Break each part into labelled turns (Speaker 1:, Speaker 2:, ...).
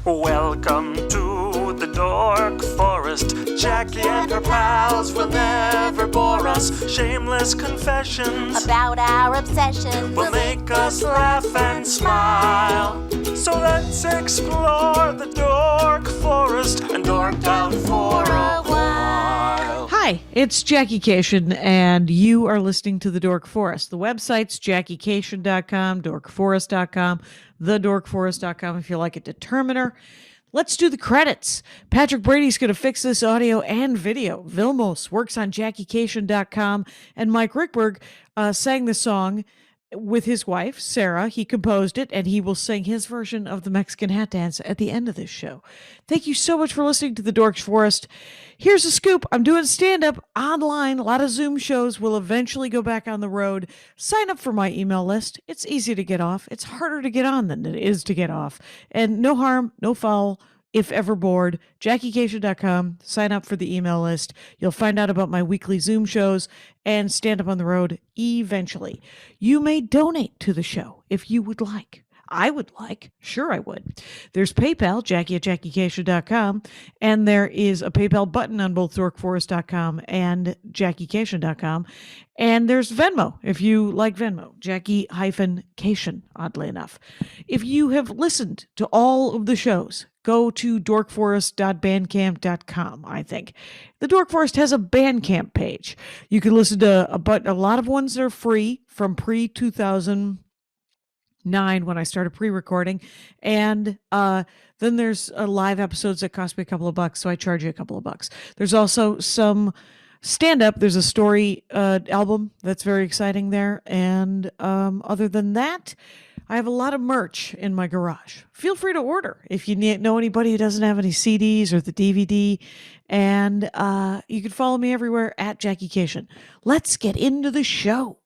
Speaker 1: Welcome to the Dork Forest. Jackie and her pals will never bore us. Shameless confessions
Speaker 2: about our obsession
Speaker 1: will make us laugh and smile. So let's explore the Dork Forest and dork out for a while.
Speaker 3: Hi, it's Jackie Cation, and you are listening to The Dork Forest. The website's JackieCation.com, DorkForest.com, TheDorkForest.com if you like a determiner. Let's do the credits. Patrick Brady's going to fix this audio and video. Vilmos works on JackieCation.com, and Mike Ruekberg sang the song with his wife, Sarah. He composed it, and he will sing his version of the Mexican hat dance at the end of this show. Thank you so much for listening to The Dork Forest. Here's a scoop. I'm doing stand-up online. A lot of Zoom shows will eventually go back on the road. Sign up for my email list. It's easy to get off. It's harder to get on than it is to get off. And no harm, no foul. If ever bored, JackieCation.com, sign up for the email list. You'll find out about my weekly Zoom shows and stand up on the road eventually. You may donate to the show if you would like. I would like. Sure, I would. There's PayPal, Jackie at JackieCation.com, and there is a PayPal button on both DorkForest.com and JackieCation.com. And there's Venmo, if you like Venmo, Jackie-Cation, oddly enough. If you have listened to all of the shows, go to dorkforest.bandcamp.com, I think. The Dork Forest has a Bandcamp page. You can listen to a lot of ones that are free from pre-2009 when I started pre-recording. And then there's live episodes that cost me a couple of bucks, so I charge you a couple of bucks. There's also some stand-up. There's a story album that's very exciting there. And other than that, I have a lot of merch in my garage. Feel free to order if you know anybody who doesn't have any CDs or the DVD. And you can follow me everywhere at Jackie Cation. Let's get into the show.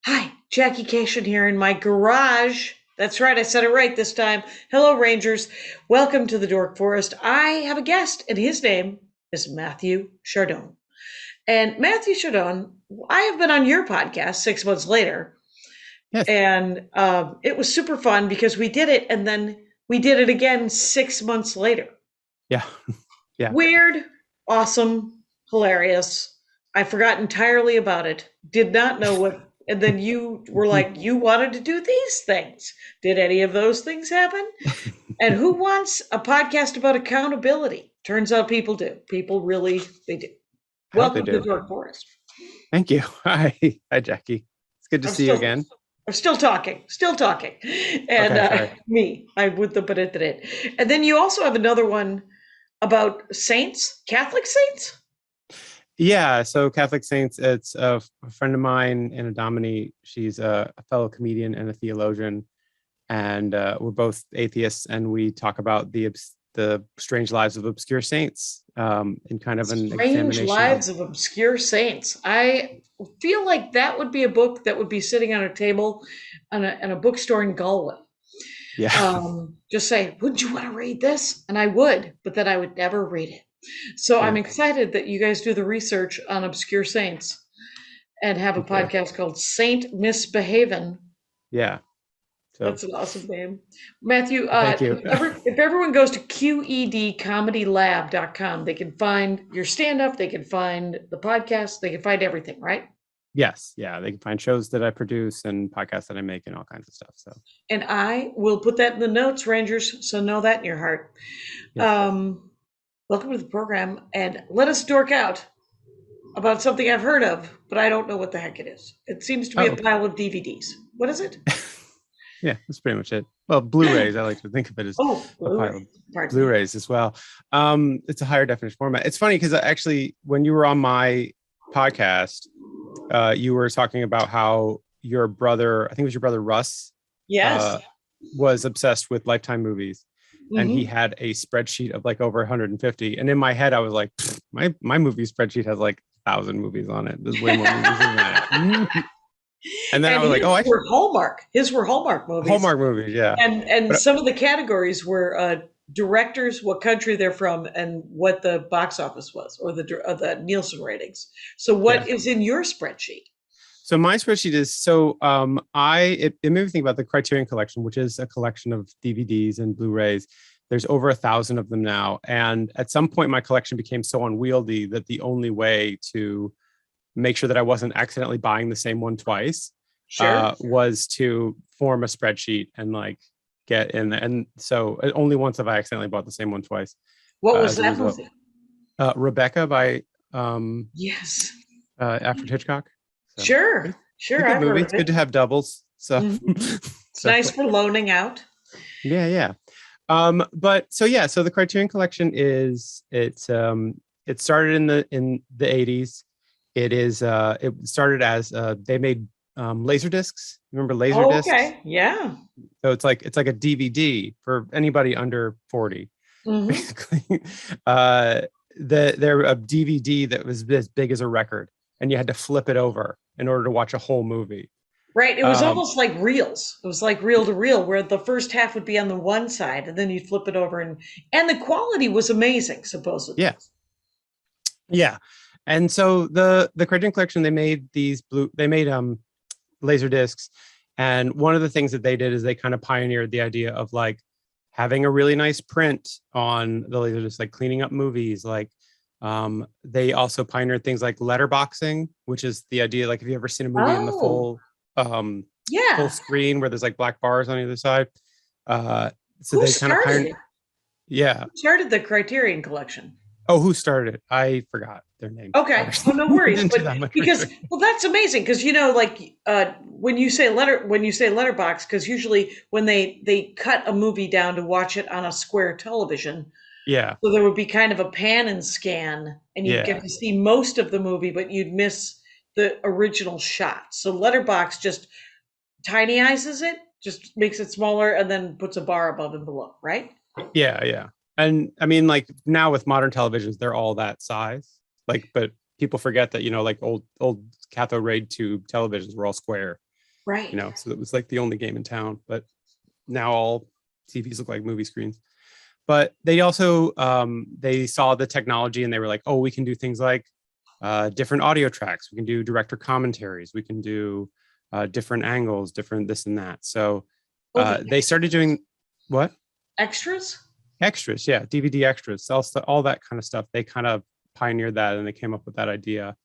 Speaker 3: Hi, Jackie Cation here in my garage. That's right, I said it right this time. Hello, Rangers. Welcome to the Dork Forest. I have a guest, and his name is Mathew Chadourne. And Mathew Chadourne, I have been on your podcast 6 months later.
Speaker 4: Yes.
Speaker 3: And it was super fun because we did it, and then we did it again 6 months later.
Speaker 4: Yeah. Yeah.
Speaker 3: Weird, awesome, hilarious. I forgot entirely about it. Did not know what. And then you were like, you wanted to do these things. Did any of those things happen? And who wants a podcast about accountability? Turns out people do. People really, they do. Welcome to the Dork Forest.
Speaker 4: Thank you. Hi, Jackie. It's good to see you again.
Speaker 3: I'm still talking. And
Speaker 4: Okay,
Speaker 3: I would put it in. And then you also have another one about saints, Catholic saints?
Speaker 4: Yeah, so Catholic saints, it's a friend of mine, Anna Domini. She's a fellow comedian and a theologian. And we're both atheists, and we talk about the strange lives of obscure saints in kind of an examination.
Speaker 3: Strange lives of obscure saints. I feel like that would be a book that would be sitting on a table in a bookstore in Galway.
Speaker 4: Yeah.
Speaker 3: Just say, wouldn't you want to read this? And I would, but then I would never read it. So yeah. I'm excited that you guys do the research on obscure saints and have a podcast called Saint Misbehavin'.
Speaker 4: Yeah. So,
Speaker 3: that's an awesome name. Mathew,
Speaker 4: thank you.
Speaker 3: if everyone goes to QEDcomedylab.com, they can find your stand-up, they can find the podcast, they can find everything, right?
Speaker 4: Yes. Yeah. They can find shows that I produce and podcasts that I make and all kinds of stuff. So.
Speaker 3: And I will put that in the notes, Rangers, so know that in your heart. Yes. Welcome to the program, and let us dork out about something I've heard of, but I don't know what the heck it is. It seems to be a pile of DVDs. What is it?
Speaker 4: Yeah, that's pretty much it. Well, Blu-rays, I like to think of it as a pile of Blu-rays as well. It's a higher definition format. It's funny because actually, when you were on my podcast, you were talking about how your brother, I think it was your brother Russ, was obsessed with Lifetime movies. Mm-hmm. And he had a spreadsheet of like over 150. And in my head, I was like, my movie spreadsheet has like 1,000 movies on it. There's way more movies than that. And then I was like,
Speaker 3: His were Hallmark movies.
Speaker 4: Hallmark movies, yeah.
Speaker 3: And some of the categories were directors, what country they're from, and what the box office was, or the Nielsen ratings. So what is in your spreadsheet?
Speaker 4: So my spreadsheet is it made me think about the Criterion Collection, which is a collection of DVDs and Blu-rays. There's over 1,000 of them now. And at some point, my collection became so unwieldy that the only way to make sure that I wasn't accidentally buying the same one twice was to form a spreadsheet and like get in there. And so only once have I accidentally bought the same one twice.
Speaker 5: What was that movie?
Speaker 4: Rebecca by
Speaker 5: yes,
Speaker 4: Alfred Hitchcock. So,
Speaker 5: sure.
Speaker 4: It's a good movie. It's good to have doubles. So,
Speaker 5: so nice for loaning out.
Speaker 4: Yeah. So the Criterion Collection it started in the 80s. It started as they made laser discs. Remember laser discs?
Speaker 5: Okay, yeah.
Speaker 4: So it's like a DVD for anybody under 40. Basically, they're a DVD that was as big as a record, and you had to flip it over in order to watch a whole movie.
Speaker 5: Right. It was almost like reels. It was like reel to reel, where the first half would be on the one side, and then you'd flip it over, and the quality was amazing, supposedly.
Speaker 4: Yeah. And so the Criterion Collection, they made laser discs, and one of the things that they did is they kind of pioneered the idea of like having a really nice print on the laser disc, like cleaning up movies. Like they also pioneered things like letterboxing, which is the idea, like, have you ever seen a movie in the full screen where there's like black bars on either side? So
Speaker 5: Who
Speaker 4: they kind of pioneered.
Speaker 5: Who started the Criterion Collection?
Speaker 4: Oh, who started it? I forgot their name.
Speaker 5: Okay, well, no worries. But that's amazing because when you say letterbox, because usually when they cut a movie down to watch it on a square television, so there would be kind of a pan and scan, and you'd get to see most of the movie, but you'd miss the original shot. So letterbox just tiniizes it, just makes it smaller, and then puts a bar above and below, right?
Speaker 4: Yeah. And I mean, like now with modern televisions, they're all that size. Like, but people forget that, like old cathode ray tube televisions were all square.
Speaker 5: Right.
Speaker 4: So it was like the only game in town. But now all TVs look like movie screens. But they also they saw the technology and they were like, oh, we can do things like different audio tracks. We can do director commentaries. We can do different angles, different this and that. So they started doing what?
Speaker 5: Extras,
Speaker 4: yeah, DVD extras, all that kind of stuff. They kind of pioneered that, and they came up with that idea,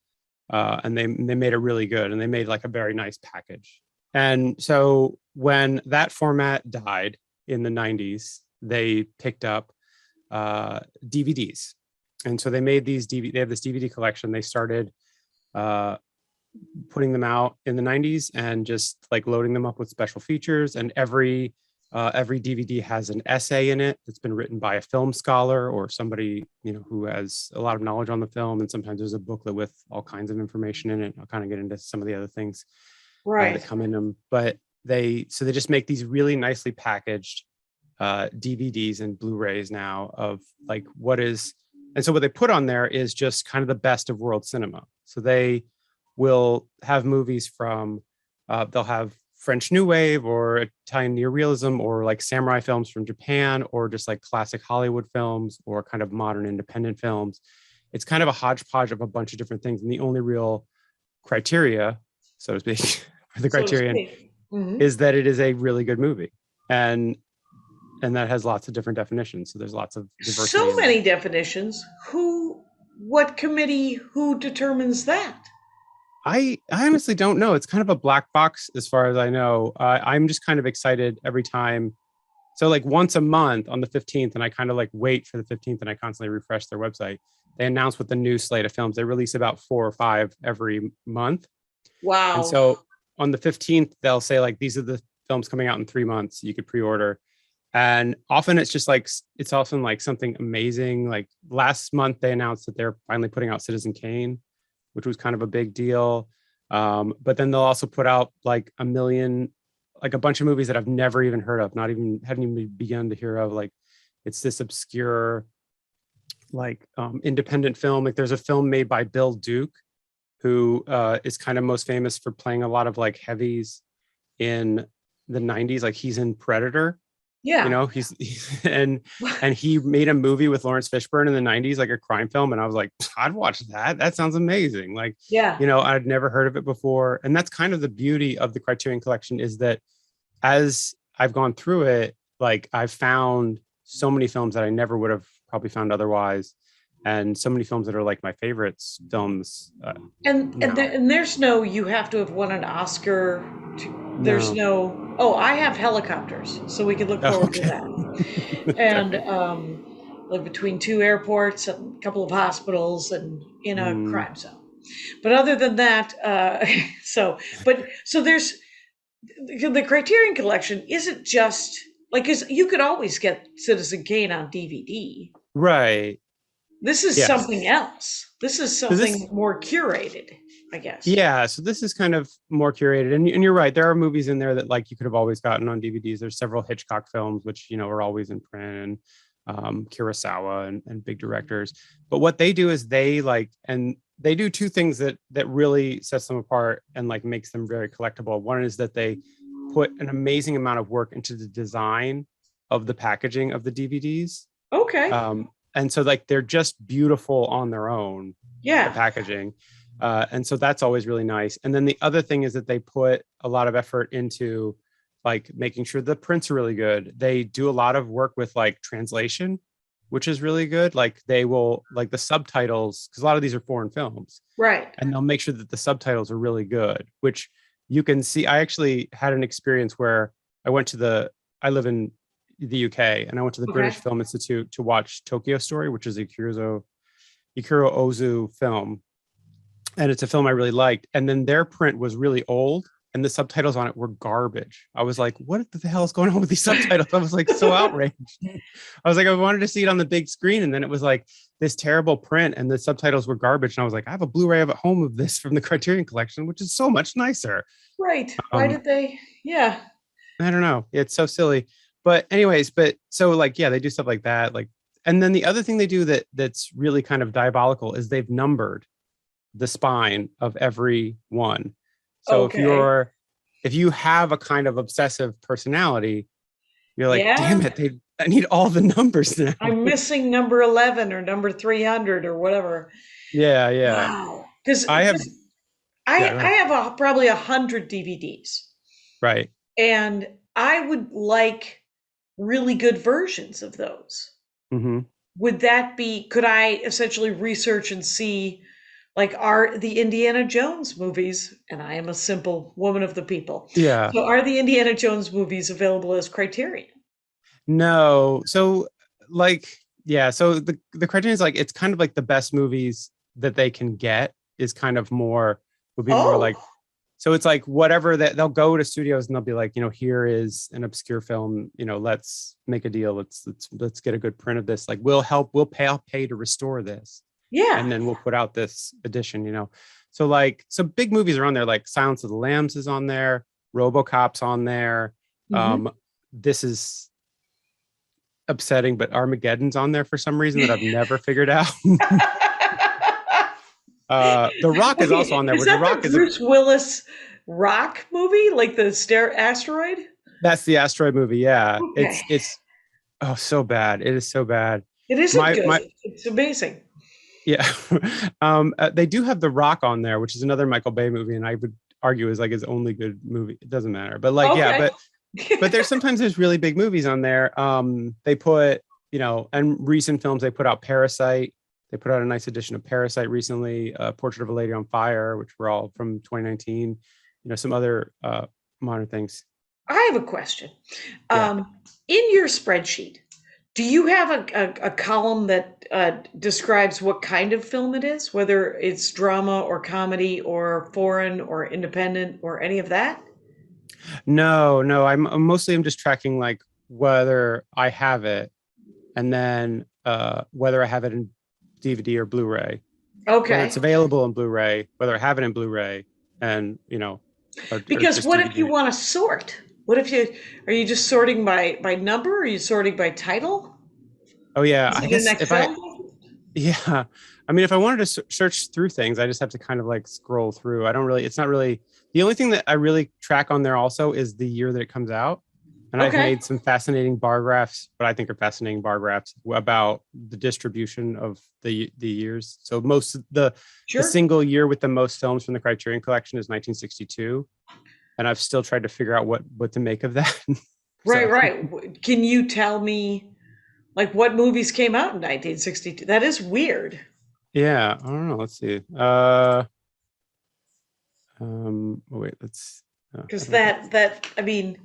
Speaker 4: and they made it really good, and they made like a very nice package. And so when that format died in the 90s, they picked up DVDs, and so they made these DVD. They have this DVD collection. They started putting them out in the 90s and just like loading them up with special features, and every DVD has an essay in it that's been written by a film scholar or somebody, who has a lot of knowledge on the film. And sometimes there's a booklet with all kinds of information in it. I'll kind of get into some of the other things that come in them. But they just make these really nicely packaged DVDs and Blu-rays now of like and so what they put on there is just kind of the best of world cinema. So they will have movies from, they'll have French New Wave or Italian neorealism or like samurai films from Japan or just like classic Hollywood films or kind of modern independent films. It's kind of a hodgepodge of a bunch of different things. And the only real criteria, so to speak, for the Criterion is that it is a really good movie. And that has lots of different definitions. So there's lots of diversity.
Speaker 5: So many definitions. What committee, who determines that?
Speaker 4: I honestly don't know. It's kind of a black box as far as I know. I'm just kind of excited every time. So like once a month on the 15th, and I kind of like wait for the 15th and I constantly refresh their website. They announce what the new slate of films. They release about 4 or 5 every month.
Speaker 5: Wow.
Speaker 4: And so on the 15th, they'll say like, these are the films coming out in 3 months. You could pre-order. And often it's just like, it's often like something amazing. Like last month, they announced that they're finally putting out Citizen Kane, which was kind of a big deal. But then they'll also put out like a bunch of movies that I've never even heard of, hadn't even begun to hear of. Like it's this obscure, like independent film. Like there's a film made by Bill Duke, who is kind of most famous for playing a lot of like heavies in the 90s. Like he's in Predator.
Speaker 5: Yeah.
Speaker 4: You know, he's and he made a movie with Lawrence Fishburne in the 90s, like a crime film. And I was like, I'd watch that. That sounds amazing. Like,
Speaker 5: Yeah.
Speaker 4: you know, I'd never heard of it before. And that's kind of the beauty of the Criterion Collection, is that as I've gone through it, like I've found so many films that I never would have probably found otherwise. And so many films that are like my favorites films.
Speaker 5: And there's no, you have to have won an Oscar. There's no, oh, I have helicopters, so we can look forward to that. And like between 2 airports, a couple of hospitals, and in a crime zone. But other than that, so there's the Criterion Collection isn't just like, because you could always get Citizen Kane on DVD.
Speaker 4: Right.
Speaker 5: This is something else. This is something more curated, I guess.
Speaker 4: Yeah, so this is kind of more curated, and you're right. There are movies in there that like you could have always gotten on DVDs. There's several Hitchcock films which, you know, are always in print, and Kurosawa and big directors. But what they do is they do 2 things that really sets them apart and like makes them very collectible. One is that they put an amazing amount of work into the design of the packaging of the DVDs.
Speaker 5: Okay.
Speaker 4: And so like they're just beautiful on their own.
Speaker 5: Yeah.
Speaker 4: The packaging. And so that's always really nice. And then the other thing is that they put a lot of effort into like making sure the prints are really good. They do a lot of work with like translation, which is really good. Like they will, like the subtitles, because a lot of these are foreign films.
Speaker 5: Right.
Speaker 4: And they'll make sure that the subtitles are really good, which you can see. I actually had an experience where I live in the UK, and I went to the British Film Institute to watch Tokyo Story, which is a Ikuro Ozu film. And it's a film I really liked. And then their print was really old, and the subtitles on it were garbage. I was like, what the hell is going on with these subtitles? I was like so outraged. I was like, I wanted to see it on the big screen. And then it was like this terrible print and the subtitles were garbage. And I was like, I have a Blu-ray at home of this from the Criterion Collection, which is so much nicer.
Speaker 5: Right. Why did they? Yeah.
Speaker 4: I don't know. It's so silly. But anyways, so like, yeah, they do stuff like that. Like, and then the other thing they do that's really kind of diabolical is they've numbered the spine of every one. So if you have a kind of obsessive personality, you're like, damn it, I need all the numbers now.
Speaker 5: I'm missing number 11 or number 300 or whatever.
Speaker 4: Yeah.
Speaker 5: Wow. Because I have probably 100 DVDs.
Speaker 4: Right.
Speaker 5: And I would like really good versions of those.
Speaker 4: Mm-hmm.
Speaker 5: Could I essentially research and see, like, are the Indiana Jones movies, and I am a simple woman of the people.
Speaker 4: Yeah.
Speaker 5: So are the Indiana Jones movies available as Criterion?
Speaker 4: No. So like, yeah. So the Criterion is like, it's kind of like the best movies that they can get is kind of more like, so it's like whatever that they'll go to studios and they'll be like, you know, here is an obscure film, you know, let's make a deal. Let's get a good print of this. Like I'll pay to restore this.
Speaker 5: Yeah.
Speaker 4: And then we'll put out this edition, you know. So like some big movies are on there, like Silence of the Lambs is on there, RoboCop's on there. Mm-hmm. This is upsetting, but Armageddon's on there for some reason that I've never figured out. The Rock is also on there.
Speaker 5: Is that the Bruce Willis Rock movie, like the asteroid?
Speaker 4: That's the asteroid movie. Yeah,
Speaker 5: okay.
Speaker 4: It's so bad. It is so bad.
Speaker 5: It isn't good. It's amazing.
Speaker 4: Yeah, they do have The Rock on there, which is another Michael Bay movie, and I would argue is like his only good movie. It doesn't matter, but like but there's really big movies on there. They put, you know, and recent films they put out Parasite. They put out a nice edition of Parasite recently, Portrait of a Lady on Fire, which were all from 2019. You know, some other modern things.
Speaker 5: I have a question. In your spreadsheet, do you have a column that describes what kind of film it is, whether it's drama or comedy or foreign or independent or any of that?
Speaker 4: No. I'm just tracking like whether I have it, and then whether I have it in DVD or Blu-ray.
Speaker 5: Okay.
Speaker 4: Whether it's available in Blu-ray, whether I have it in Blu-ray, and you know.
Speaker 5: Because what if you want to sort? What if are you just sorting by number? Or are you sorting by title?
Speaker 4: Oh yeah,
Speaker 5: I guess if
Speaker 4: I mean, if I wanted to search through things, I just have to kind of like scroll through. It's not really, the only thing that I really track on there also is the year that it comes out. And I've made some fascinating bar graphs, but I think are fascinating bar graphs about the distribution of the years. So most of the single year with the most films from the Criterion Collection is 1962. And I've still tried to figure out what to make of that.
Speaker 5: Right. Can you tell me, like, what movies came out in 1962? That is weird.
Speaker 4: Yeah, I don't know. Let's see. Wait, let's.
Speaker 5: Because I mean,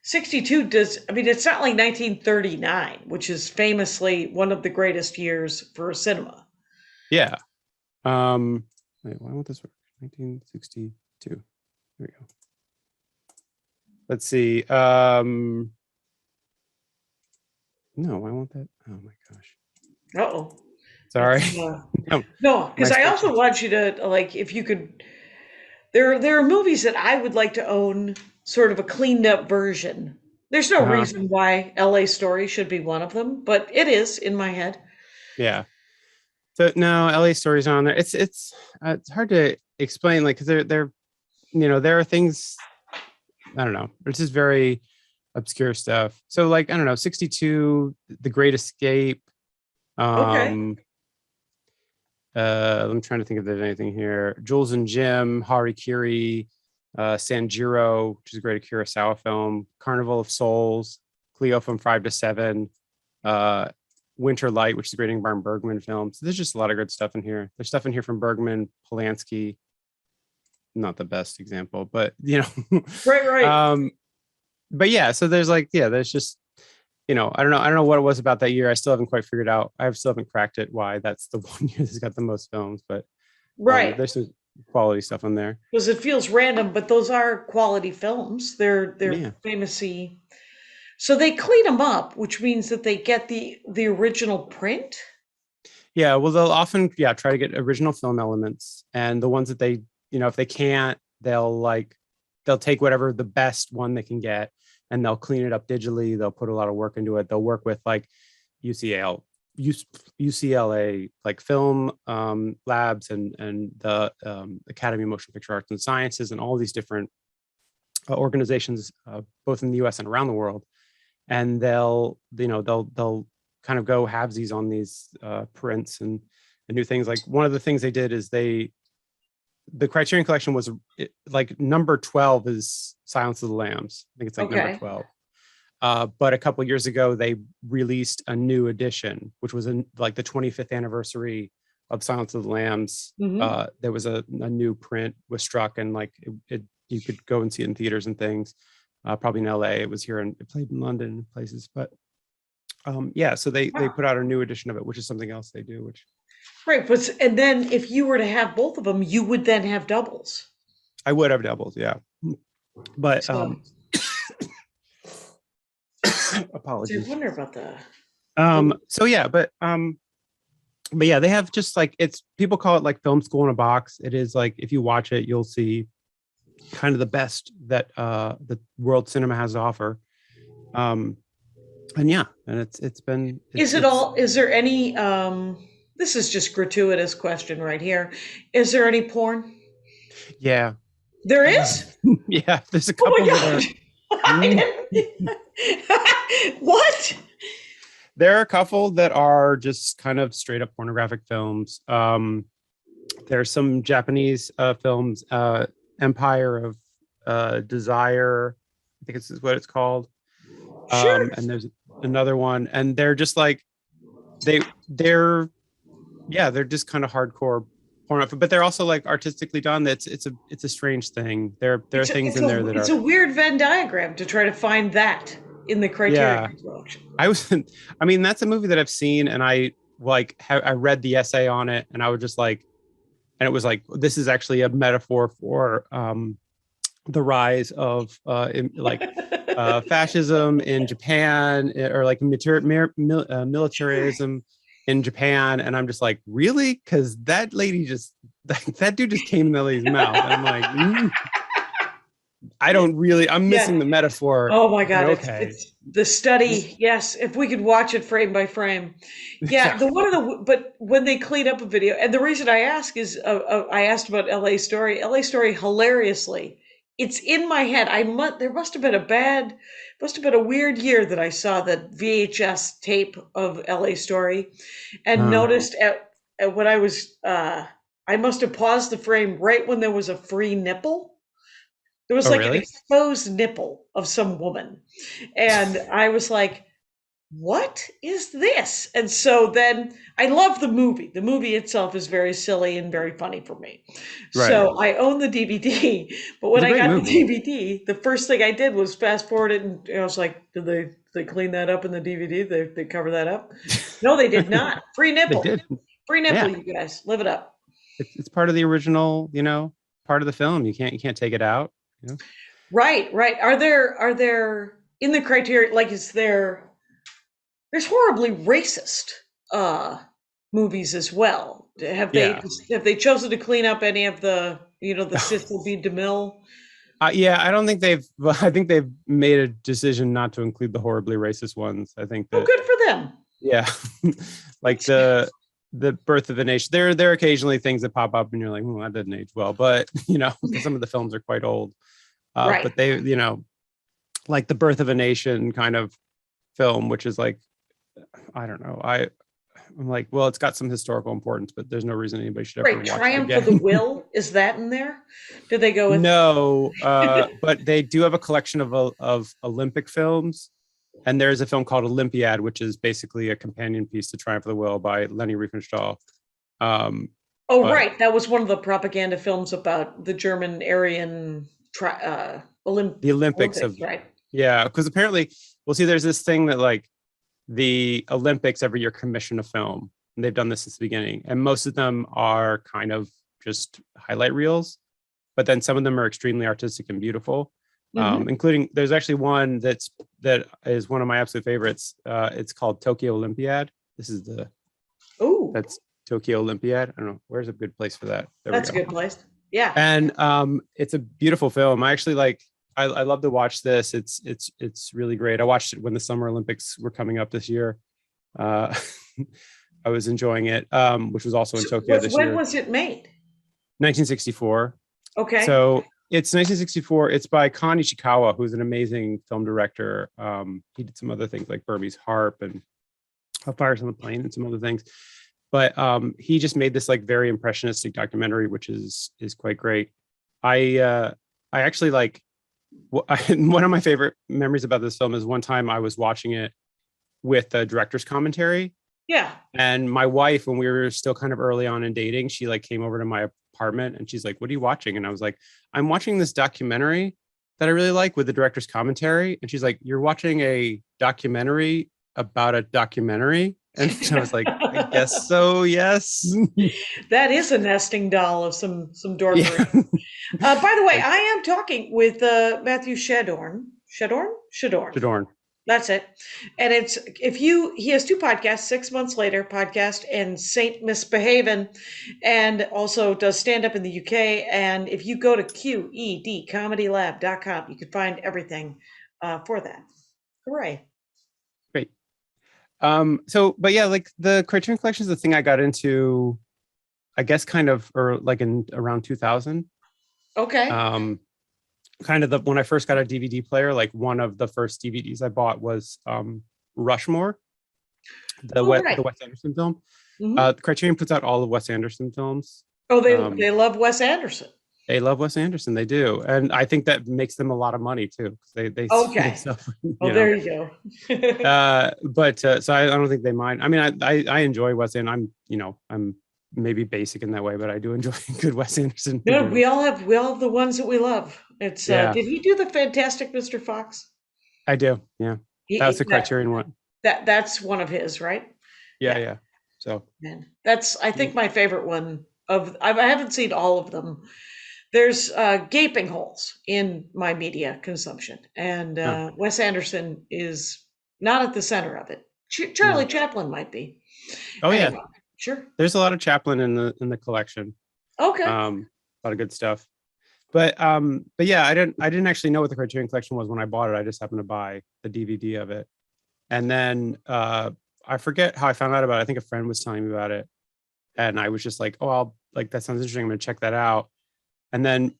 Speaker 5: 62 it's not like 1939, which is famously one of the greatest years for cinema.
Speaker 4: Yeah. Wait, why won't this work? 1962. Here we go. Let's see. No, why won't that? Oh my gosh.
Speaker 5: Uh-oh.
Speaker 4: Sorry.
Speaker 5: No, because I also want you to, like, if you could, there are movies that I would like to own sort of a cleaned up version. There's no reason why LA Story should be one of them, but it is in my head.
Speaker 4: Yeah. So no, LA Story's not on there. It's hard to explain, like, because they're there are things, I don't know. It's just very obscure stuff. So, like, I don't know, 62, The Great Escape. I'm trying to think if there's anything here. Jules and Jim, Harikiri, Sanjiro, which is a great Kurosawa film. Carnival of Souls, Cleo from 5 to 7, Winter Light, which is a great Ingmar Bergman film. So there's just a lot of good stuff in here. There's stuff in here from Bergman, Polanski. Not the best example, but
Speaker 5: right.
Speaker 4: But yeah, so there's there's just, I don't know what it was about that year. I still haven't quite figured out. I still haven't cracked it why that's the one year that's got the most films, but there's some quality stuff on there.
Speaker 5: Because it feels random, but those are quality films. They're famously, so they clean them up, which means that they get the original print.
Speaker 4: Yeah, well, they'll often try to get original film elements, and the ones that they, if they can't, they'll take whatever the best one they can get, and they'll clean it up digitally. They'll put a lot of work into it. They'll work with like UCLA like film labs and the Academy of Motion Picture Arts and Sciences and all these different organizations, both in the U.S. and around the world. And they'll kind of go halvesies on these prints and new things. Like, one of the things they did is the Criterion Collection was like number 12 is Silence of the Lambs. I think it's like number 12. But a couple of years ago, they released a new edition, which was like the 25th anniversary of Silence of the Lambs. There was a new print was struck, and like you could go and see it in theaters and things. Probably in LA. It was here and it played in London and places. But so they put out a new edition of it, which is something else they do, which.
Speaker 5: Right, but and then if you were to have both of them, you would then have doubles.
Speaker 4: I would have doubles, yeah. But apologies.
Speaker 5: I wonder about that.
Speaker 4: But yeah, they have just like, it's, people call it like film school in a box. It is like, if you watch it, you'll see kind of the best that the world cinema has to offer. And it's been. Is
Speaker 5: there any? This is just gratuitous question right here. Is there any porn?
Speaker 4: Yeah.
Speaker 5: There is?
Speaker 4: Yeah, there's a couple that
Speaker 5: are. What?
Speaker 4: There are a couple that are just kind of straight up pornographic films. There's some Japanese films, Empire of Desire, I think this is what it's called.
Speaker 5: Sure.
Speaker 4: And there's another one, and they're just like, they're just kind of hardcore porn, but they're also like artistically done. It's a strange thing. There are things in there that
Speaker 5: it's a weird Venn diagram to try to find that in the Criterion Collection.
Speaker 4: I mean, that's a movie that I've seen, and I read the essay on it, and I was just like, and it was like, this is actually a metaphor for the rise of fascism in Japan, or like militarism in Japan. And I'm just like, really? Because that lady that dude just came in the lady's mouth. And I'm like, I'm missing the metaphor.
Speaker 5: Oh my God.
Speaker 4: Okay.
Speaker 5: It's the study. Yes. If we could watch it frame by frame. Yeah. But when they clean up a video, and the reason I ask is, I asked about LA Story. LA Story hilariously it's in my head. There must have been a weird year that I saw the VHS tape of LA Story, and noticed at when I was I must have paused the frame right when there was a free nipple. There was like an
Speaker 4: really?
Speaker 5: exposed nipple of some woman, and I was like, what is this? And so then I love the movie. The movie itself is very silly and very funny for me.
Speaker 4: Right.
Speaker 5: So I own the DVD, but when
Speaker 4: It's a
Speaker 5: I
Speaker 4: great
Speaker 5: got
Speaker 4: movie.
Speaker 5: the DVD, the first thing I did was fast forward it, and I was like, did they clean that up in the DVD? They cover that up? No, they did not. Free
Speaker 4: They
Speaker 5: nipple.
Speaker 4: did.
Speaker 5: Free nipple,
Speaker 4: Yeah.
Speaker 5: you guys. Live it up.
Speaker 4: It's part of the original, part of the film. You can't take it out.
Speaker 5: Right, right. Are there in the Criterion, like, there's horribly racist movies as well. Have
Speaker 4: Yeah.
Speaker 5: they chosen to clean up any of the the Cecil B. DeMille?
Speaker 4: Yeah, I don't think I think they've made a decision not to include the horribly racist ones. I think that.
Speaker 5: Oh, good for them.
Speaker 4: Yeah, like the Birth of a Nation. There are occasionally things that pop up, and you're like, "Oh, that doesn't age well." But some of the films are quite old.
Speaker 5: Right.
Speaker 4: But they, like the Birth of a Nation kind of film, which is like, I don't know. I'm like, well, it's got some historical importance, but there's no reason anybody should ever watch
Speaker 5: Triumph
Speaker 4: it
Speaker 5: of
Speaker 4: again.
Speaker 5: the Will, is that in there? Did they go with
Speaker 4: No, but they do have a collection of Olympic films, and there's a film called Olympiad, which is basically a companion piece to Triumph of the Will by Leni Riefenstahl.
Speaker 5: Right, that was one of the propaganda films about the German Aryan
Speaker 4: the Olympics of
Speaker 5: right?
Speaker 4: Yeah, because apparently, well, see, there's this thing that like the Olympics every year commission a film, and they've done this since the beginning, and most of them are kind of just highlight reels, but then some of them are extremely artistic and beautiful. Including, there's actually one that is one of my absolute favorites. It's called Tokyo Olympiad. This is that's Tokyo Olympiad. I don't know, where's a good place for that?
Speaker 5: That's a good place. Yeah.
Speaker 4: And it's a beautiful film. I actually I love to watch this. It's really great. I watched it when the Summer Olympics were coming up this year. I was enjoying it, which was also in Tokyo this year.
Speaker 5: When was it made?
Speaker 4: 1964.
Speaker 5: Okay.
Speaker 4: So it's 1964. It's by Kon Ichikawa, who's an amazing film director. He did some other things like Burmese Harp and Fires on the Plain and some other things. But he just made this like very impressionistic documentary, which is quite great. I actually like one of my favorite memories about this film is one time I was watching it with a director's commentary.
Speaker 5: Yeah.
Speaker 4: And my wife, when we were still kind of early on in dating, she like came over to my apartment and she's like, "What are you watching?" And I was like, "I'm watching this documentary that I really like with the director's commentary." And she's like, "You're watching a documentary about a documentary?" And I was like, "I guess so, yes."
Speaker 5: That is a nesting doll of some dorkery. Yeah. By the way, I am talking with Mathew Chadourne. Chadourne. That's it. And he has two podcasts, 6 Months Later podcast and Saint Misbehavin', and also does stand up in the UK. And if you go to QEDcomedylab.com, you can find everything for that. Hooray.
Speaker 4: Great. But yeah, like the Criterion Collection is the thing I got into, I guess, kind of, or like in around 2000.
Speaker 5: Okay.
Speaker 4: Kind of when I first got a DVD player, like one of the first DVDs I bought was Rushmore, the Wes Anderson film. Mm-hmm. Criterion puts out all of Wes Anderson films.
Speaker 5: Oh, they love Wes Anderson.
Speaker 4: They love Wes Anderson. They do, and I think that makes them a lot of money too. They suffer,
Speaker 5: there you
Speaker 4: go. But so I don't think they mind. I mean, I enjoy Wes Anderson. I'm maybe basic in that way, but I do enjoy good Wes Anderson.
Speaker 5: No, we all have the ones that we love. It's did he do the Fantastic Mr. Fox?
Speaker 4: I do. Yeah. That was the Criterion one.
Speaker 5: That's one of his, right?
Speaker 4: Yeah. So
Speaker 5: that's, I think, my favorite one I haven't seen all of them. There's gaping holes in my media consumption, and Wes Anderson is not at the center of it. Charlie Chaplin might be.
Speaker 4: Oh, anyway, yeah.
Speaker 5: Sure.
Speaker 4: There's a lot of Chaplin in the collection.
Speaker 5: Okay.
Speaker 4: A lot of good stuff. But yeah, I didn't actually know what the Criterion Collection was when I bought it. I just happened to buy the DVD of it. And then I forget how I found out about it. I think a friend was telling me about it. And I was just like, "Oh, that sounds interesting. I'm gonna check that out." And then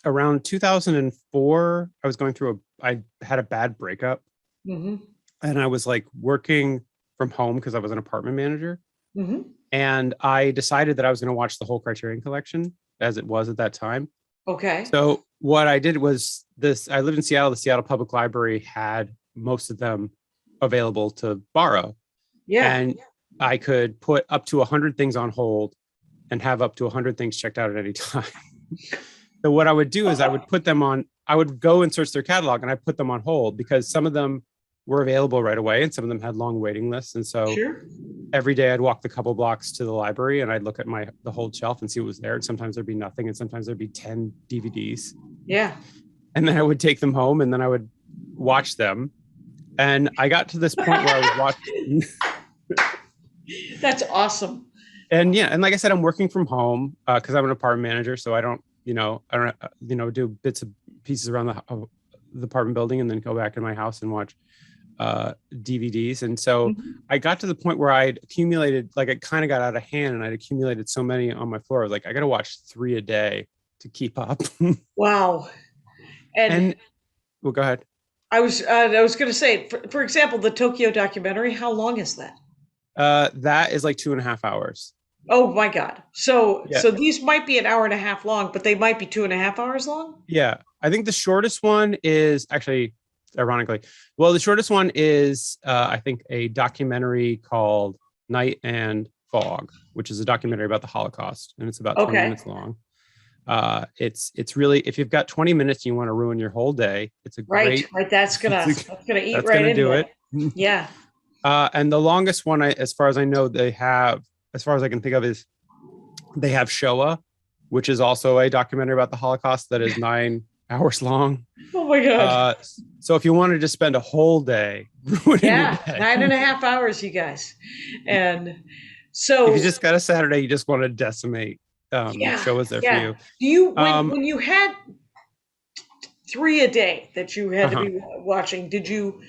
Speaker 4: around 2004, I was going through I had a bad breakup, and I was like working from home because I was an apartment manager. And I decided that I was going to watch the whole Criterion Collection as it was at that time.
Speaker 5: Okay.
Speaker 4: So what I did was I lived in Seattle. The Seattle Public Library had most of them available to borrow.
Speaker 5: Yeah.
Speaker 4: And I could put up to 100 things on hold and have up to 100 things checked out at any time. So what I would do is I would go and search their catalog and I put them on hold because some of them were available right away and some of them had long waiting lists. And so every day I'd walk the couple blocks to the library and I'd look at the whole shelf and see what was there. And sometimes there'd be nothing and sometimes there'd be 10 DVDs.
Speaker 5: Yeah.
Speaker 4: And then I would take them home and then I would watch them. And I got to this point where I was watching.
Speaker 5: That's awesome.
Speaker 4: And yeah, and like I said, I'm working from home because I'm an apartment manager. So I don't do bits and pieces around the apartment building and then go back in my house and watch DVDs. And so I got to the point where I'd accumulated, like it kind of got out of hand and I'd accumulated so many on my floor. I was like, I got to watch 3 a day to keep up.
Speaker 5: Wow. And
Speaker 4: well, go ahead.
Speaker 5: I was going to say, for example, the Tokyo documentary, how long is that?
Speaker 4: That is like 2.5 hours.
Speaker 5: Oh my God. So these might be an hour and a half long, but they might be 2.5 hours long.
Speaker 4: Yeah. I think the shortest one is actually, ironically, the shortest one is, I think, a documentary called Night and Fog, which is a documentary about the Holocaust. And it's about 20 minutes long. It's really, if you've got 20 minutes, and you want to ruin your whole day. It's a great,
Speaker 5: right. That's gonna eat
Speaker 4: that's
Speaker 5: right
Speaker 4: gonna
Speaker 5: into
Speaker 4: do
Speaker 5: it. Yeah.
Speaker 4: And the longest one, as far as I know, as far as I can think of, is they have Shoah, which is also a documentary about the Holocaust that is 9 hours long.
Speaker 5: Oh my God.
Speaker 4: So if you wanted to spend a whole day ruining your day,
Speaker 5: 9.5 hours, you guys. And so
Speaker 4: if you just got a Saturday, you just want to decimate. Shoah's there for you.
Speaker 5: Do you when you had 3 a day that you had to be watching, did you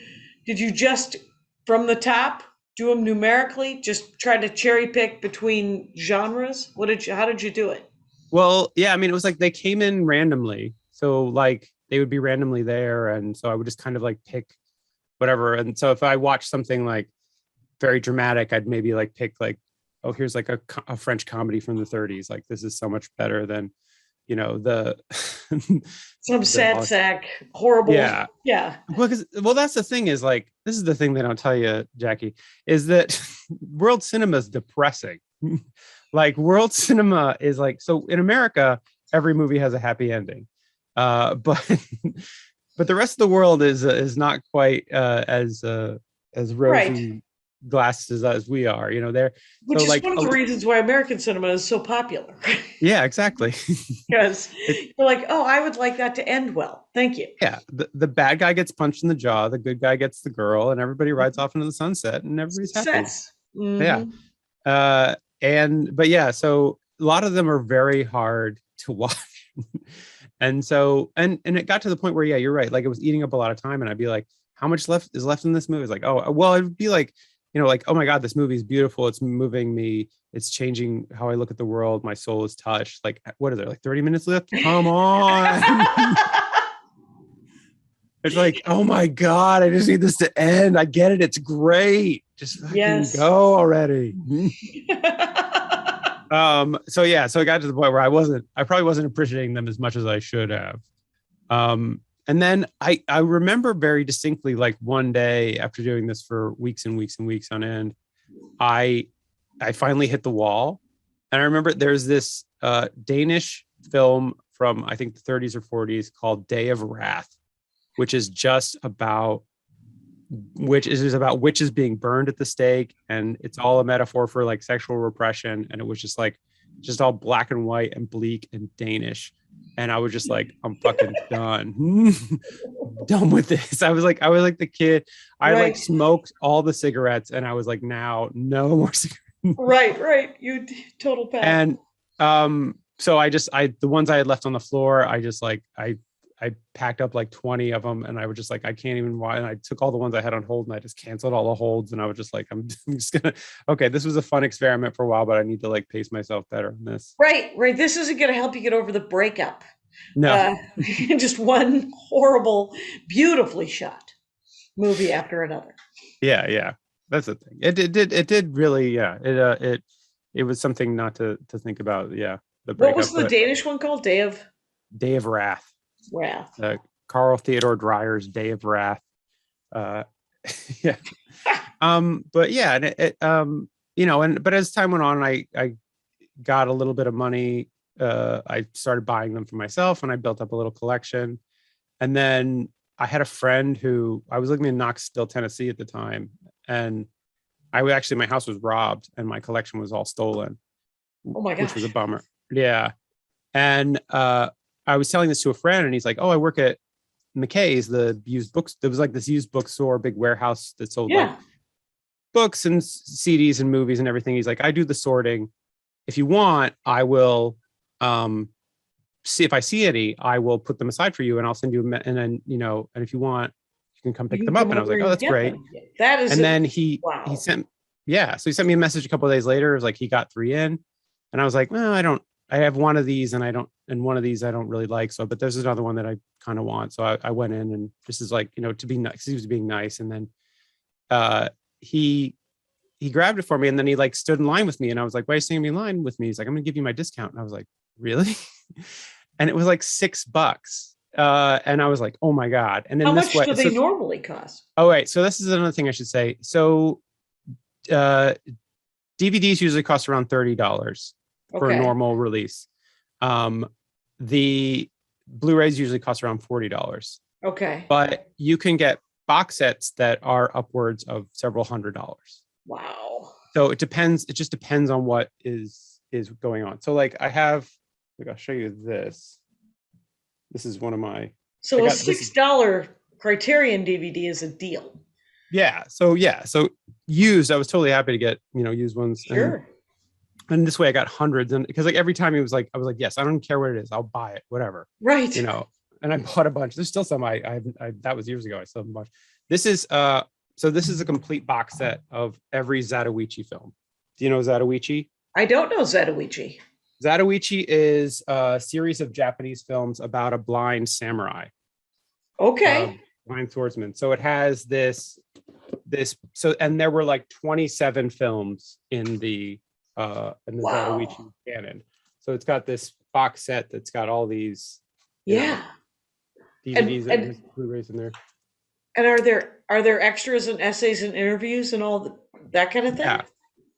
Speaker 5: just from the top do them numerically, just try to cherry pick between genres? How did you do it?
Speaker 4: Well, yeah, I mean, it was like they came in randomly. So like they would be randomly there. And so I would just kind of like pick whatever. And so if I watched something like very dramatic, I'd maybe like pick like, oh, here's like a French comedy from the 30s. Like this is so much better than,
Speaker 5: some sad sack, horrible.
Speaker 4: Yeah.
Speaker 5: Yeah.
Speaker 4: Well, that's the thing is like, this is the thing they don't tell you, Jackie, is that world cinema is depressing. Like world cinema is like, so in America, every movie has a happy ending. But the rest of the world is not quite as rosy glasses as we are,
Speaker 5: which is one of the reasons why American cinema is so popular.
Speaker 4: Yeah, exactly.
Speaker 5: Because you're like, oh, I would like that to end well. Thank you.
Speaker 4: Yeah, the bad guy gets punched in the jaw, the good guy gets the girl, and everybody rides off into the sunset, and everybody's happy. Yeah, so a lot of them are very hard to watch. And so, and it got to the point where, yeah, you're right. Like it was eating up a lot of time, and I'd be like, how much is left in this movie? It's like, oh, well, it'd be like, like, oh my God, this movie is beautiful. It's moving me. It's changing how I look at the world. My soul is touched. Like, what are there? Like 30 minutes left? Come on. It's like, oh my God, I just need this to end. I get it. It's great. Just fucking go already. So it got to the point where I probably wasn't appreciating them as much as I should have. And then I remember very distinctly, like one day after doing this for weeks and weeks and weeks on end, I finally hit the wall. And I remember there's this Danish film from, I think, the 30s or 40s called Day of Wrath, which is just about witches being burned at the stake. And it's all a metaphor for like sexual repression. And it was just all black and white and bleak and Danish. And I was just like, I'm fucking done. Done with this. I was like the kid. I like smoked all the cigarettes and I was like, now no more cigarettes.
Speaker 5: Right. You total pack.
Speaker 4: And so the ones I had left on the floor, I packed up like 20 of them and I was just like, I can't even watch. And I took all the ones I had on hold and I just canceled all the holds. And I was just like, I'm just gonna, okay, this was a fun experiment for a while, but I need to like pace myself better on this.
Speaker 5: Right. This isn't going to help you get over the breakup.
Speaker 4: No.
Speaker 5: Just one horrible, beautifully shot movie after another.
Speaker 4: Yeah. That's the thing. It did really, yeah. It was something not to think about. Yeah. The breakup.
Speaker 5: What was the Danish one called? Day of
Speaker 4: Wrath.
Speaker 5: Wrath.
Speaker 4: Carl Theodor Dreyer's Day of Wrath. Yeah. But yeah, and but as time went on, I got a little bit of money. I started buying them for myself, and I built up a little collection. And then I had a friend who I was living in Knoxville, Tennessee at the time, and my house was robbed, and my collection was all stolen.
Speaker 5: Oh my gosh.
Speaker 4: Which was a bummer. Yeah. And I was telling this to a friend, and he's like, "Oh, I work at McKay's, the used books." There was like this used bookstore, big warehouse that sold like books and CDs and movies and everything. He's like, "I do the sorting. If you want, I will see if I see any, I will put them aside for you, and I'll send you and then, and if you want, you can come pick them up." And I was like, "Oh, that's great."
Speaker 5: That is.
Speaker 4: And then he sent so he sent me a message a couple of days later. It was like he got 3 in, and I was like, "Well, I have one of these, and one of these I don't really like. So, but there's another one that I kind of want." So I went in, and just as like, to be nice, he was being nice. And then he grabbed it for me, and then he like stood in line with me, and I was like, "Why are you standing in line with me?" He's like, "I'm gonna give you my discount." And I was like, "Really?" And it was like $6. And I was like, "Oh my God." And then
Speaker 5: how much do they normally cost?
Speaker 4: Oh, right. So this is another thing I should say. So DVDs usually cost around $30 for a normal release. The Blu-rays usually cost around $40.
Speaker 5: Okay.
Speaker 4: But you can get box sets that are upwards of several $100s.
Speaker 5: Wow.
Speaker 4: So it depends. It just depends on what is going on. So like I'll show you this. This is one of my.
Speaker 5: So a $6 Criterion DVD is a deal.
Speaker 4: Yeah. So used, I was totally happy to get, used ones.
Speaker 5: Sure.
Speaker 4: And this way I got hundreds, and because like every time I was like, "Yes, I don't care what it is. I'll buy it, whatever."
Speaker 5: Right.
Speaker 4: And I bought a bunch. There's still some I that was years ago. I still have a bunch. This is this is a complete box set of every Zatoichi film. Do you know Zatoichi?
Speaker 5: I don't know Zatoichi.
Speaker 4: Zatoichi is a series of Japanese films about a blind samurai.
Speaker 5: Okay.
Speaker 4: Blind swordsman. So it has this, and there were like 27 films in the Zatoichi canon. So it's got this box set that's got all these DVDs and Blu-rays in there.
Speaker 5: And are there extras and essays and interviews and all that kind of thing?
Speaker 4: Yeah.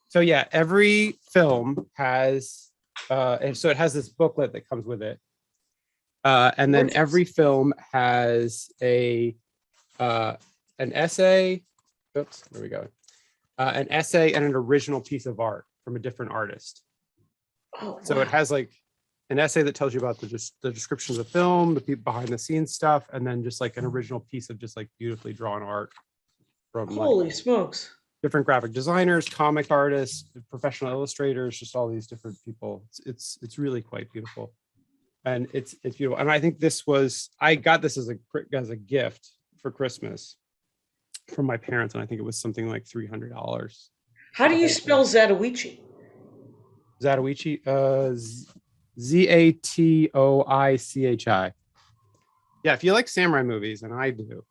Speaker 4: So yeah, every film has and so it has this booklet that comes with it. And then every film has an essay. Oops, there we go. An essay and an original piece of art from a different artist.
Speaker 5: Oh,
Speaker 4: so it has like an essay that tells you about the description of the film, the people behind the scenes stuff, and then just like an original piece of just like beautifully drawn art from
Speaker 5: holy smokes,
Speaker 4: different graphic designers, comic artists, professional illustrators, just all these different people. It's really quite beautiful, and it's beautiful. And I think I got this as a gift for Christmas from my parents, and I think it was something like $300.
Speaker 5: How do you spell Zatoichi?
Speaker 4: Zatoichi, Zatoichi. Yeah, if you like samurai movies, and I do.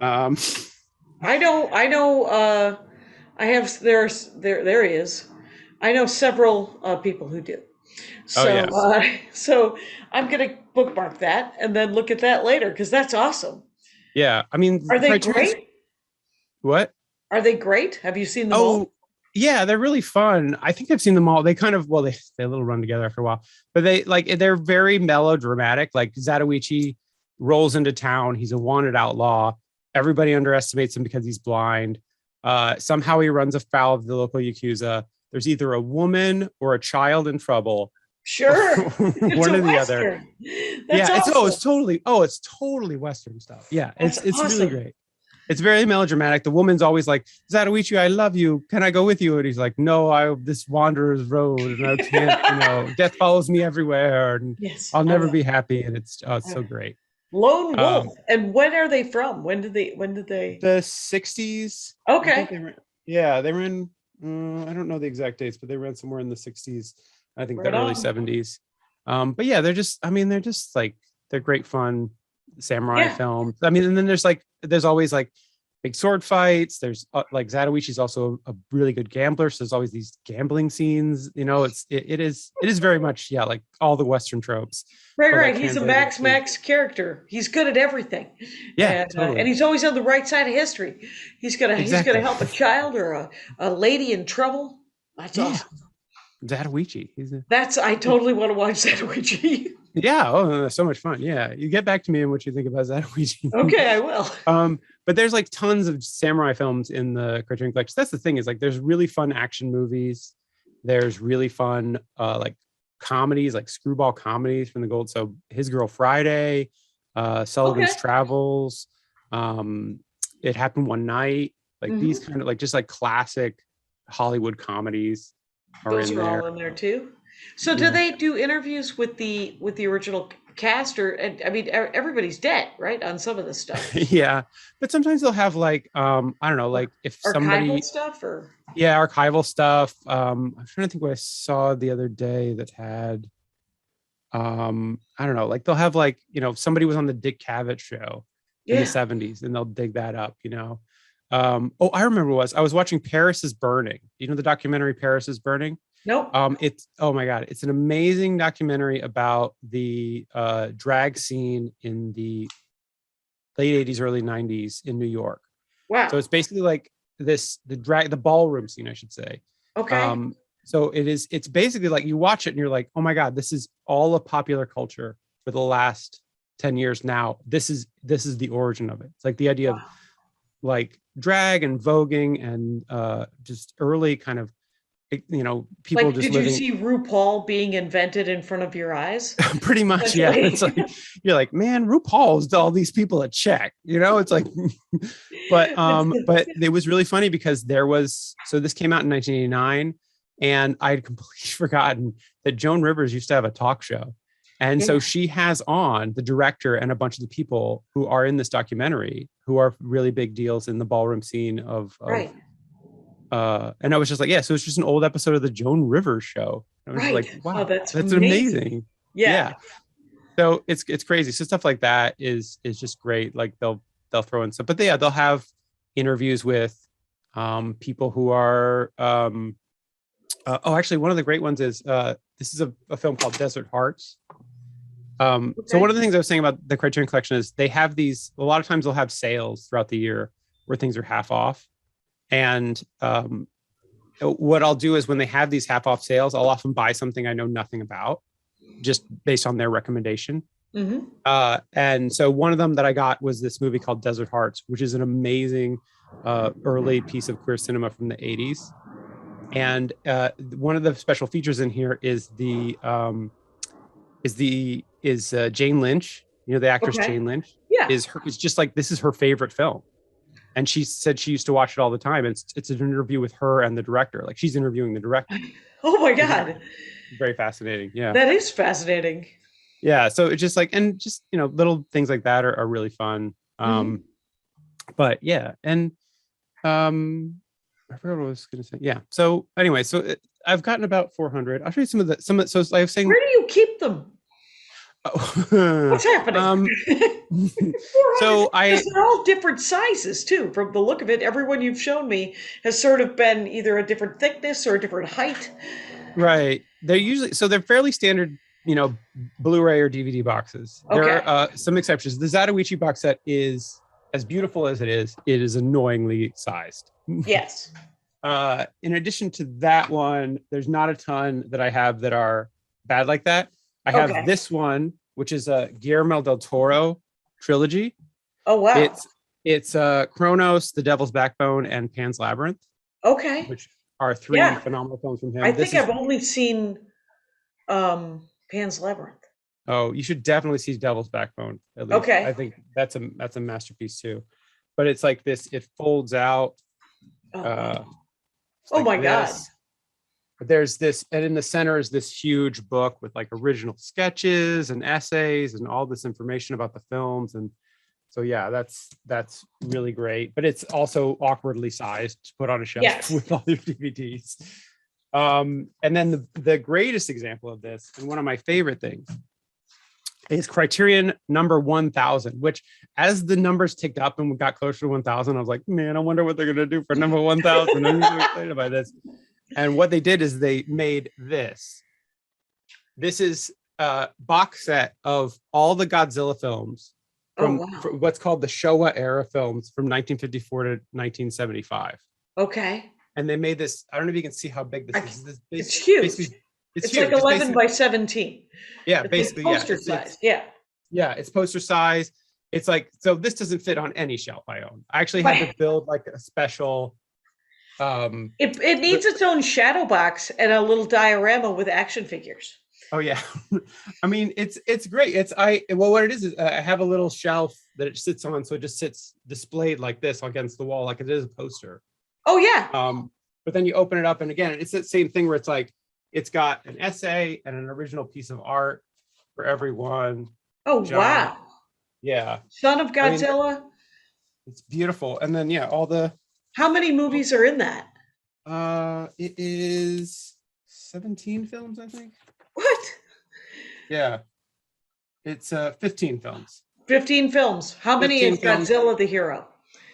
Speaker 5: I know. There he is. I know several people who do. So, so I'm gonna bookmark that and then look at that later because that's awesome.
Speaker 4: Yeah, I mean,
Speaker 5: are they great?
Speaker 4: What?
Speaker 5: Are they great? Have you seen them all?
Speaker 4: Yeah, they're really fun. I think I've seen them all. They kind of, they a little run together after a while, but they're very melodramatic. Like Zatoichi rolls into town. He's a wanted outlaw. Everybody underestimates him because he's blind. Somehow he runs afoul of the local Yakuza. There's either a woman or a child in trouble.
Speaker 5: Sure.
Speaker 4: One or the other.
Speaker 5: That's awesome.
Speaker 4: It's totally Western stuff. Yeah, it's
Speaker 5: awesome.
Speaker 4: Really great. It's very melodramatic. The woman's always like, "Zatoichi, I love you. Can I go with you?" And he's like, "No, this wanderer's road, and I can't. Death follows me everywhere, and I'll never be happy." And it's so great.
Speaker 5: Lone Wolf. And when are they from? When did they?
Speaker 4: The 60s.
Speaker 5: Okay.
Speaker 4: They ran. I don't know the exact dates, but they ran somewhere in the 60s. I think the early 70s. But yeah, they're just like they're great fun samurai films. I mean, and then there's always like big sword fights. There's like Zatoichi's also a really good gambler, so there's always these gambling scenes. You know, it is very much like all the Western tropes.
Speaker 5: Right. He's a Max character. He's good at everything.
Speaker 4: Yeah,
Speaker 5: and,
Speaker 4: totally.
Speaker 5: And he's always on the right side of history. He's gonna help a child or a lady in trouble. That's awesome.
Speaker 4: Zatoichi.
Speaker 5: I totally want to watch Zatoichi.
Speaker 4: Yeah. Oh, so much fun. Yeah. You get back to me and what you think about Zatoichi.
Speaker 5: Okay, I will.
Speaker 4: But there's like tons of samurai films in the Criterion Collection. That's the thing, is like there's really fun action movies. There's really fun like comedies, like screwball comedies from the gold. So His Girl Friday, Sullivan's Travels, It Happened One Night, like these kind of like just like classic Hollywood comedies.
Speaker 5: Those are all in there too. So do they do interviews with the original cast, or I mean everybody's dead, right, on some of this stuff?
Speaker 4: Yeah, but sometimes they'll have like I don't know, like if
Speaker 5: archival stuff or
Speaker 4: archival stuff. I'm trying to think what I saw the other day that had I don't know, like they'll have like, you know, somebody was on the Dick Cavett show in the 70s and they'll dig that up, you know. I remember I was watching Paris is Burning. You know the documentary Paris is Burning?
Speaker 5: Nope.
Speaker 4: It's, oh my God, it's an amazing documentary about the drag scene in the late 80s, early 90s in New York.
Speaker 5: Wow.
Speaker 4: So it's basically like the ballroom scene, I should say.
Speaker 5: Okay.
Speaker 4: So it's basically like you watch it and you're like, oh my God, this is all of popular culture for the last 10 years now. This is the origin of it. It's like the idea of like drag and voguing and just early kind of, you know, people
Speaker 5: like,
Speaker 4: just
Speaker 5: did
Speaker 4: living.
Speaker 5: You see RuPaul being invented in front of your eyes?
Speaker 4: Pretty much, yeah. It's like you're like, man, RuPaul's all these people a check, you know. It's like, but it was really funny because this came out in 1989, and I had completely forgotten that Joan Rivers used to have a talk show, and so she has on the director and a bunch of the people who are in this documentary who are really big deals in the ballroom scene of right. And I was just like, so it's just an old episode of the Joan Rivers show. I was like, wow, that's amazing. Yeah. So it's crazy. So stuff like that is just great. Like they'll throw in stuff, but they'll have interviews with people who are actually one of the great ones is this is a film called Desert Hearts. So one of the things I was saying about the Criterion Collection is they have these, a lot of times they'll have sales throughout the year where things are half off. And what I'll do is when they have these half off sales, I'll often buy something I know nothing about just based on their recommendation. Mm-hmm. And so one of them that I got was this movie called Desert Hearts, which is an amazing early piece of queer cinema from the 80s. And one of the special features in here is Jane Lynch, you know, the actress Jane Lynch. Yeah. Is just like, this is her favorite film. And she said she used to watch it all the time. And it's an interview with her and the director. Like she's interviewing the director.
Speaker 5: Oh my God.
Speaker 4: Very fascinating. Yeah.
Speaker 5: That is fascinating.
Speaker 4: Yeah. So it's just like, and just, you know, little things like that are really fun. But yeah. And I forgot what I was going to say. Yeah. So anyway, I've gotten about 400. I'll show you some of the, so I was saying.
Speaker 5: Where do you keep them? What's happening?
Speaker 4: So
Speaker 5: they're all different sizes too. From the look of it, everyone you've shown me has sort of been either a different thickness or a different height.
Speaker 4: Right. They're fairly standard, you know, Blu-ray or DVD boxes. Okay. There are some exceptions. The Zatoichi box set is as beautiful as it is annoyingly sized.
Speaker 5: Yes.
Speaker 4: In addition to that one, there's not a ton that I have that are bad like that. I have this one, which is a Guillermo del Toro trilogy.
Speaker 5: Oh wow!
Speaker 4: It's Kronos, The Devil's Backbone, and Pan's Labyrinth.
Speaker 5: Okay,
Speaker 4: which are three phenomenal films from him.
Speaker 5: I think I've only seen Pan's Labyrinth.
Speaker 4: Oh, you should definitely see Devil's Backbone. At least. Okay, I think that's a masterpiece too. But it's like this; it folds out.
Speaker 5: Oh my God!
Speaker 4: There's this, and in the center is this huge book with like original sketches and essays and all this information about the films. And so, yeah, that's really great, but it's also awkwardly sized to put on a shelf with all your DVDs. And then the greatest example of this, and one of my favorite things, is Criterion Number 1000, which as the numbers ticked up and we got closer to 1000, I was like, man, I wonder what they're going to do for number 1000. I'm so excited about this. And what they did is they made this. This is a box set of all the Godzilla films from what's called the Showa era films from 1954 to 1975.
Speaker 5: Okay.
Speaker 4: And they made this. I don't know if you can see how big this is.
Speaker 5: It's huge. It's huge. Like 11 by 17.
Speaker 4: Yeah,
Speaker 5: it's
Speaker 4: basically.
Speaker 5: Like poster size. Yeah,
Speaker 4: it's poster size. It's like, so this doesn't fit on any shelf I own. I actually had to build like a special.
Speaker 5: It needs its own shadow box and a little diorama with action figures.
Speaker 4: Oh yeah, I mean it's great. What it is I have a little shelf that it sits on, so it just sits displayed like this against the wall, like it is a poster.
Speaker 5: Oh yeah.
Speaker 4: But then you open it up, and again, it's that same thing where it's like it's got an essay and an original piece of art for everyone.
Speaker 5: Oh wow.
Speaker 4: Yeah.
Speaker 5: Son of Godzilla.
Speaker 4: I mean, it's beautiful, and then all the.
Speaker 5: How many movies are in that?
Speaker 4: It is 17 films, I think.
Speaker 5: What?
Speaker 4: Yeah. It's 15 films.
Speaker 5: 15 films. How many is Godzilla the hero?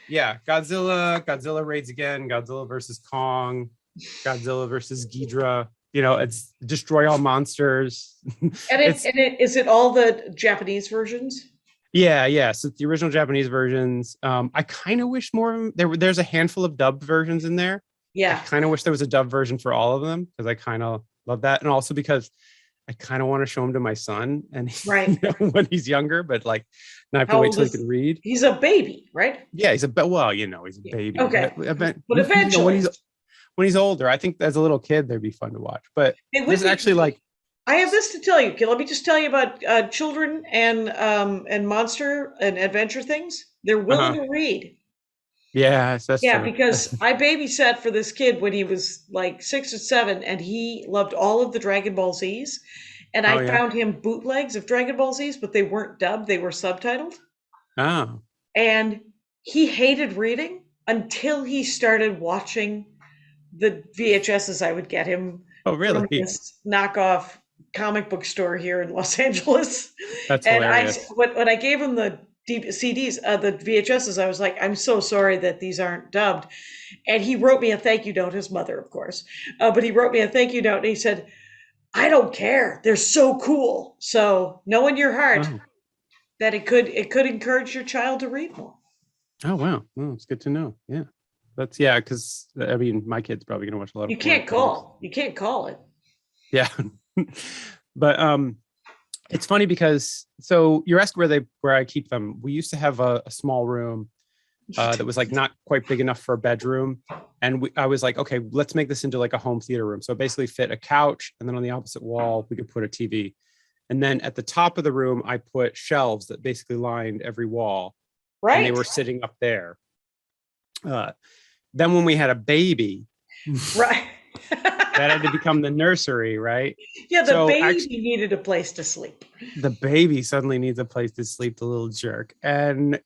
Speaker 4: Yeah, Godzilla raids again, Godzilla versus Kong, Godzilla versus Ghidorah. It's destroy all monsters.
Speaker 5: And is it all the Japanese versions?
Speaker 4: Yeah. So it's the original Japanese versions. I kind of wish more of them. There's a handful of dubbed versions in there.
Speaker 5: Yeah.
Speaker 4: I kind of wish there was a dubbed version for all of them because I kind of love that, and also because I kind of want to show him to my son, and when he's younger, but like not have to wait till he can read.
Speaker 5: He's a baby, right?
Speaker 4: Yeah, he's a baby.
Speaker 5: Okay,
Speaker 4: but
Speaker 5: eventually,
Speaker 4: when he's older, I think as a little kid they'd be fun to watch. But this is actually like.
Speaker 5: I have this to tell you. Okay, let me just tell you about children and monster and adventure things. They're willing to read.
Speaker 4: Yeah, that's true.
Speaker 5: Because I babysat for this kid when he was like 6 or 7, and he loved all of the Dragon Ball Zs. And I found him bootlegs of Dragon Ball Zs, but they weren't dubbed; they were subtitled. Oh. And he hated reading until he started watching the VHSs I would get him.
Speaker 4: Oh, really?
Speaker 5: From this knockoff comic book store here in Los Angeles.
Speaker 4: That's
Speaker 5: and
Speaker 4: hilarious.
Speaker 5: When I gave him the CDs, the VHSs, I was like, I'm so sorry that these aren't dubbed. And he wrote me a thank you note, his mother, of course. But he wrote me a thank you note, and he said, I don't care. They're so cool. So know in your heart that it could encourage your child to read more.
Speaker 4: Oh, wow. Well, it's good to know. Yeah. Because I mean, my kid's probably going to watch a lot of.
Speaker 5: You can't call it.
Speaker 4: Yeah. But it's funny because, so you're asking where I keep them. We used to have a small room that was like not quite big enough for a bedroom. And I was like, okay, let's make this into like a home theater room. So basically fit a couch, and then on the opposite wall, we could put a TV. And then at the top of the room, I put shelves that basically lined every wall.
Speaker 5: Right.
Speaker 4: And they were sitting up there. Then when we had a baby,
Speaker 5: right.
Speaker 4: that had to become the nursery, right?
Speaker 5: Yeah, the baby needed a place to sleep.
Speaker 4: The baby suddenly needs a place to sleep, the little jerk. And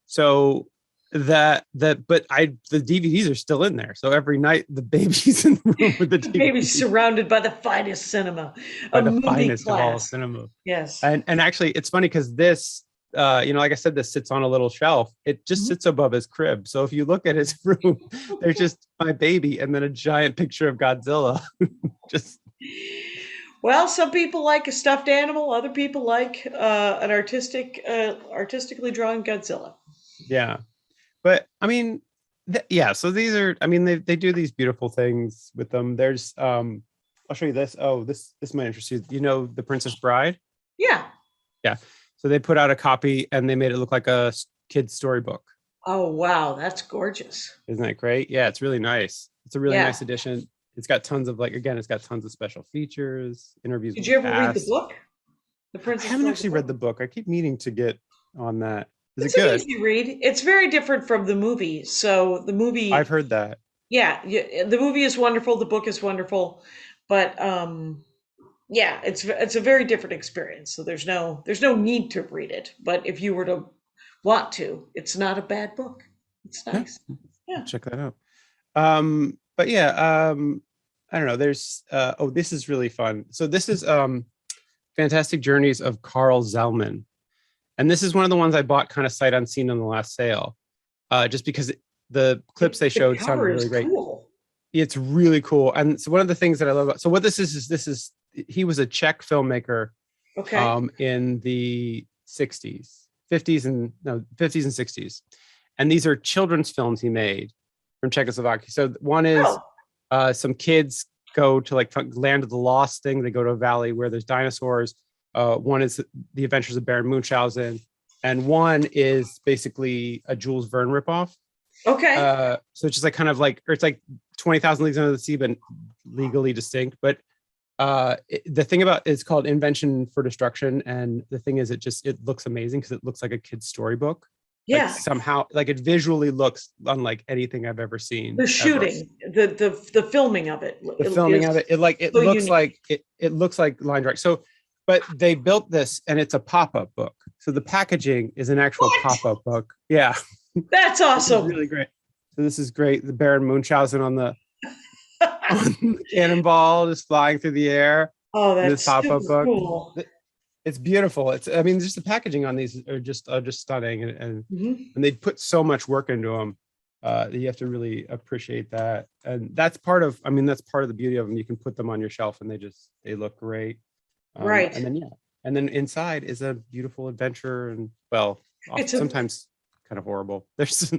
Speaker 4: so the DVDs are still in there. So every night the baby's in the room with the DVDs.
Speaker 5: The baby's surrounded by the finest cinema.
Speaker 4: By the finest of all cinema.
Speaker 5: Yes.
Speaker 4: And actually it's funny because this like I said, this sits on a little shelf. It just sits above his crib. So if you look at his room, there's just my baby and then a giant picture of Godzilla.
Speaker 5: Well, some people like a stuffed animal. Other people like an artistically drawn Godzilla.
Speaker 4: Yeah. But I mean, so these are, I mean, they do these beautiful things with them. There's, I'll show you this. Oh, this might interest you. You know, The Princess Bride?
Speaker 5: Yeah.
Speaker 4: Yeah. So they put out a copy and they made it look like a kid's storybook.
Speaker 5: Oh, wow. That's gorgeous.
Speaker 4: Isn't that great? Yeah, it's really nice. It's a really nice edition. It's got tons of it's got tons of special features, interviews.
Speaker 5: Did you ever read the book? The Princess.
Speaker 4: I haven't actually read the book. I keep meaning to get on that.
Speaker 5: It's an easy read. It's very different from the movie. So the movie.
Speaker 4: I've heard that.
Speaker 5: Yeah, the movie is wonderful. The book is wonderful, but yeah, it's a very different experience. So there's no need to read it. But if you were to want to, it's not a bad book. It's nice. Yeah.
Speaker 4: Check that out. But yeah, I don't know. There's this is really fun. So this is Fantastic Journeys of Carl Zellman. And this is one of the ones I bought kind of sight unseen on the last sale, just because the clips they showed sounded really great.
Speaker 5: Cool.
Speaker 4: It's really cool. And so one of the things that I love about, so what this is he was a Czech filmmaker in the 50s and 60s. And these are children's films he made from Czechoslovakia. So one is some kids go to like Land of the Lost thing. They go to a valley where there's dinosaurs. One is The Adventures of Baron Munchausen. And one is basically a Jules Verne ripoff.
Speaker 5: Okay.
Speaker 4: So it's just like kind of like, or it's like 20,000 Leagues Under the Sea, but legally distinct. But the thing about it's called Invention for Destruction. And the thing is, it looks amazing because it looks like a kid's storybook.
Speaker 5: Yeah.
Speaker 4: Like somehow, like it visually looks unlike anything I've ever seen.
Speaker 5: The shooting, the filming of it.
Speaker 4: The filming of it, it looks like it looks like line drawing. So, but they built this, and it's a pop-up book. So the packaging is an actual pop-up book. Yeah,
Speaker 5: that's awesome.
Speaker 4: Really great. So this is great. The Baron Munchausen on the cannonball just flying through the air.
Speaker 5: Oh, that's
Speaker 4: this pop-up book.
Speaker 5: Cool.
Speaker 4: It's beautiful. I mean, just the packaging on these are just stunning, and they put so much work into them that you have to really appreciate that. And that's part of the beauty of them. You can put them on your shelf, and they look great.
Speaker 5: Right.
Speaker 4: And then inside is a beautiful adventure, and sometimes kind of horrible. There's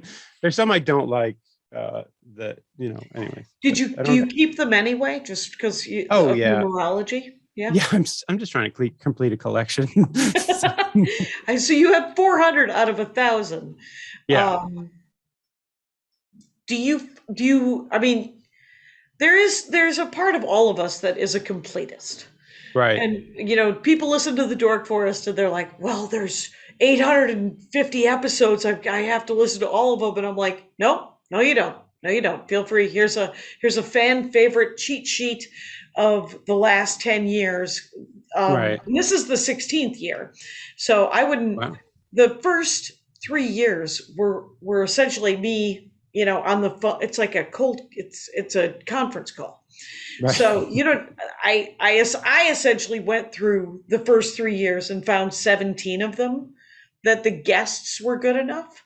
Speaker 4: some I don't like. Anyway.
Speaker 5: Do you keep them anyway? Just because numerology? Yeah.
Speaker 4: Yeah, I'm just trying to complete a collection.
Speaker 5: So you have 400 out of 1,000.
Speaker 4: Yeah.
Speaker 5: Do you? I mean, there's a part of all of us that is a completist,
Speaker 4: right?
Speaker 5: And people listen to the Dork Forest and they're like, well, there's 850 episodes. I have to listen to all of them, and I'm like, no, you don't. No, you don't. Feel free. Here's a fan favorite cheat sheet of the last 10 years. Right. And this is the 16th year. So I wouldn't, the first 3 years were essentially me, on the phone. It's like it's a conference call. Right. So, I essentially went through the first 3 years and found 17 of them that the guests were good enough.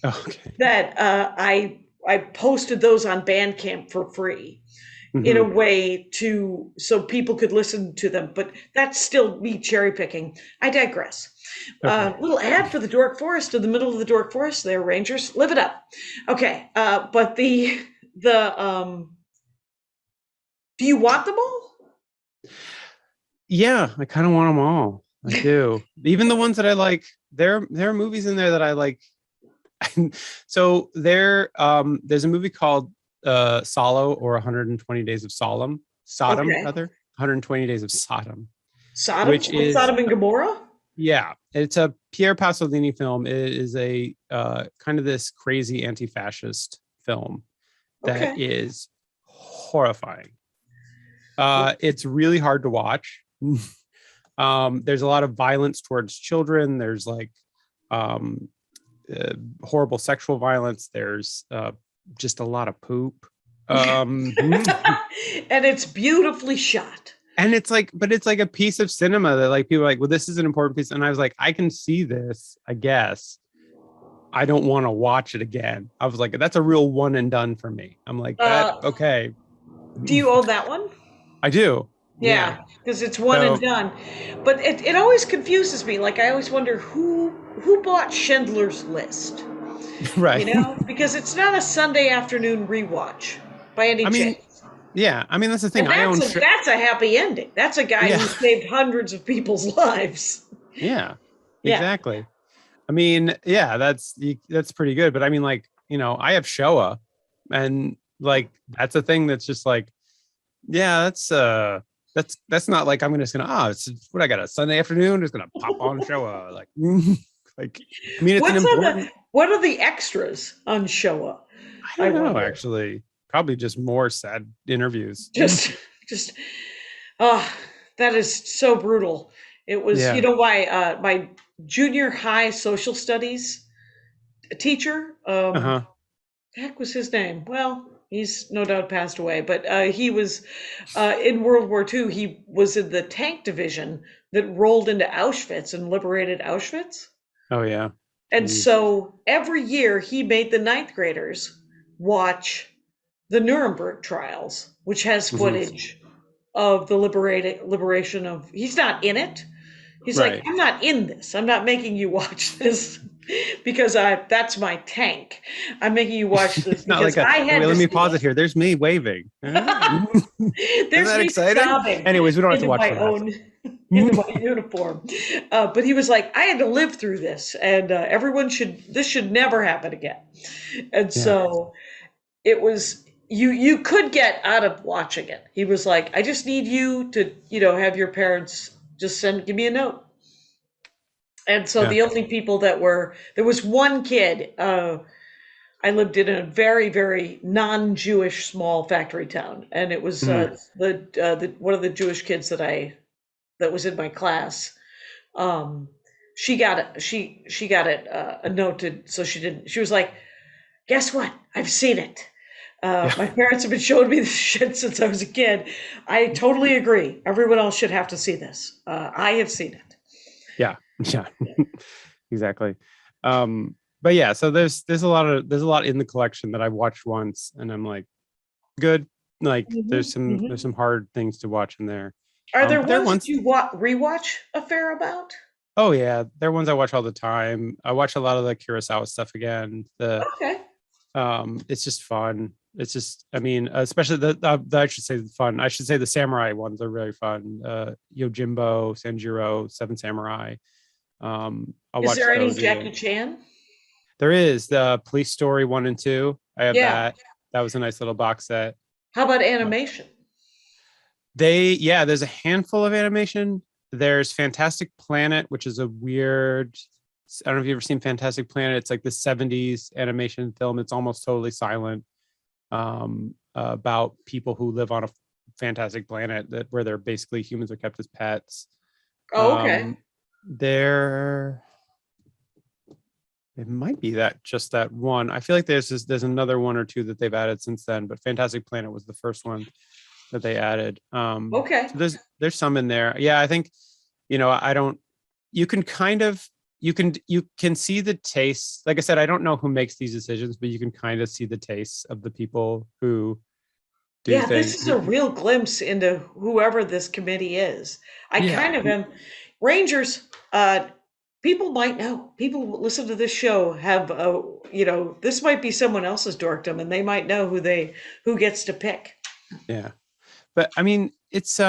Speaker 5: Okay. That I posted those on Bandcamp for free. In a way so people could listen to them, but that's still me cherry picking. I digress. Okay. Little ad for the Dork Forest in the middle of the Dork Forest there, Rangers. Live it up. Okay. But the do you want them all?
Speaker 4: Yeah, I kind of want them all. I do. Even the ones that I like, there are movies in there that I like. So there's a movie called Solo, or 120 Days of Sodom, rather 120 Days of Sodom, which is
Speaker 5: Sodom and Gomorrah.
Speaker 4: Yeah, it's a Pier Pasolini film. It is a kind of this crazy anti-fascist film that is horrifying. It's really hard to watch. There's a lot of violence towards children. There's like horrible sexual violence. There's just a lot of poop.
Speaker 5: And it's beautifully shot.
Speaker 4: And it's like a piece of cinema that like people are like, well, this is an important piece. And I was like, I can see this, I guess. I don't want to watch it again. I was like, that's a real one and done for me. I'm like, okay.
Speaker 5: Do you own that one?
Speaker 4: I do.
Speaker 5: Yeah, because it's one and done. But it always confuses me. Like, I always wonder who bought Schindler's List.
Speaker 4: Right.
Speaker 5: Because it's not a Sunday afternoon rewatch by any chance.
Speaker 4: Yeah, I mean, that's the thing.
Speaker 5: That's a happy ending. That's a guy who saved hundreds of people's lives.
Speaker 4: Yeah, exactly. I mean, that's pretty good. But I mean, like, I have Showa, and like, that's a thing that's just like, that's not like I'm just gonna it's what I got a Sunday afternoon just gonna pop on Showa like I mean, it's
Speaker 5: what are the extras on Showa?
Speaker 4: I don't know, actually. Probably just more sad interviews.
Speaker 5: Just that is so brutal. It was, why my junior high social studies teacher, the heck was his name? Well, He's no doubt passed away, but he was in World War II. He was in the tank division that rolled into Auschwitz and liberated Auschwitz.
Speaker 4: Oh yeah.
Speaker 5: And
Speaker 4: Jeez.
Speaker 5: so every year he made the ninth graders watch the Nuremberg trials, which has footage of the liberation of. He's not in it. He's like, I'm not in this. I'm not making you watch this because that's my tank. I'm making you watch this because I had.
Speaker 4: Let me pause it here. There's me waving.
Speaker 5: There's
Speaker 4: that
Speaker 5: me
Speaker 4: exciting?
Speaker 5: sobbing.
Speaker 4: Anyways, we don't have to watch
Speaker 5: my own into my uniform. But he was like, I had to live through this, and this should never happen again. And so it was. You could get out of watching it. He was like, I just need you to, have your parents just give me a note. And so the only people there was one kid. I lived in a very, very non-Jewish small factory town, and it was the one of the Jewish kids that was in my class. She got it a note so she didn't. She was like, guess what? I've seen it. My parents have been showing me this shit since I was a kid. I totally agree. Everyone else should have to see this. I have seen it.
Speaker 4: Yeah. Exactly. But yeah, so there's a lot in the collection that I watched once, and I'm like, good. Like there's some hard things to watch in there.
Speaker 5: Are there ones you rewatch a fair amount?
Speaker 4: Oh yeah, there are ones I watch all the time. I watch a lot of the Kurosawa stuff again. It's just fun. It's just, I mean, especially I should say fun. I should say the samurai ones are really fun. Yojimbo, Sanjiro, Seven Samurai.
Speaker 5: Is there any Jackie Chan?
Speaker 4: There is the Police Story 1 and 2. I have that. That was a nice little box set.
Speaker 5: How about animation?
Speaker 4: There's a handful of animation. There's Fantastic Planet, which is a weird. I don't know if you've ever seen Fantastic Planet. It's like the 70s animation film. It's almost totally silent, about people who live on a fantastic planet where they're basically humans are kept as pets.
Speaker 5: Oh, okay.
Speaker 4: It might be just that one. I feel like there's another one or two that they've added since then, but Fantastic Planet was the first one that they added.
Speaker 5: Okay.
Speaker 4: So there's some in there. Yeah, I think, you can kind of, you can see the taste. Like I said, I don't know who makes these decisions, but you can kind of see the tastes of the people who do things.
Speaker 5: This is a real glimpse into whoever this committee is. I kind of am. Rangers, people might know. People who listen to this show have, this might be someone else's dorkdom, and they might know who gets to pick.
Speaker 4: Yeah, but I mean, it's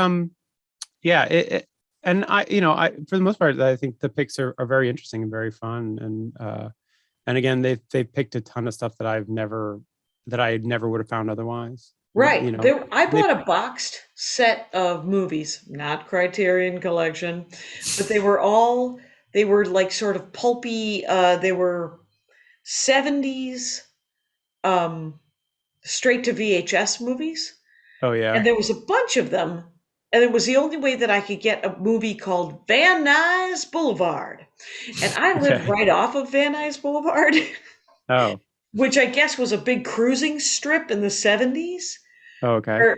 Speaker 4: and I for the most part, I think the picks are very interesting and very fun, and again, they picked a ton of stuff that I never would have found otherwise.
Speaker 5: Right. I bought a boxed set of movies, not Criterion Collection, but they were like sort of pulpy. They were 70s straight to VHS movies.
Speaker 4: Oh yeah.
Speaker 5: And there was a bunch of them. And it was the only way that I could get a movie called Van Nuys Boulevard. And I lived right off of Van Nuys Boulevard.
Speaker 4: Oh.
Speaker 5: Which I guess was a big cruising strip in the 70s.
Speaker 4: Oh, okay.
Speaker 5: Where,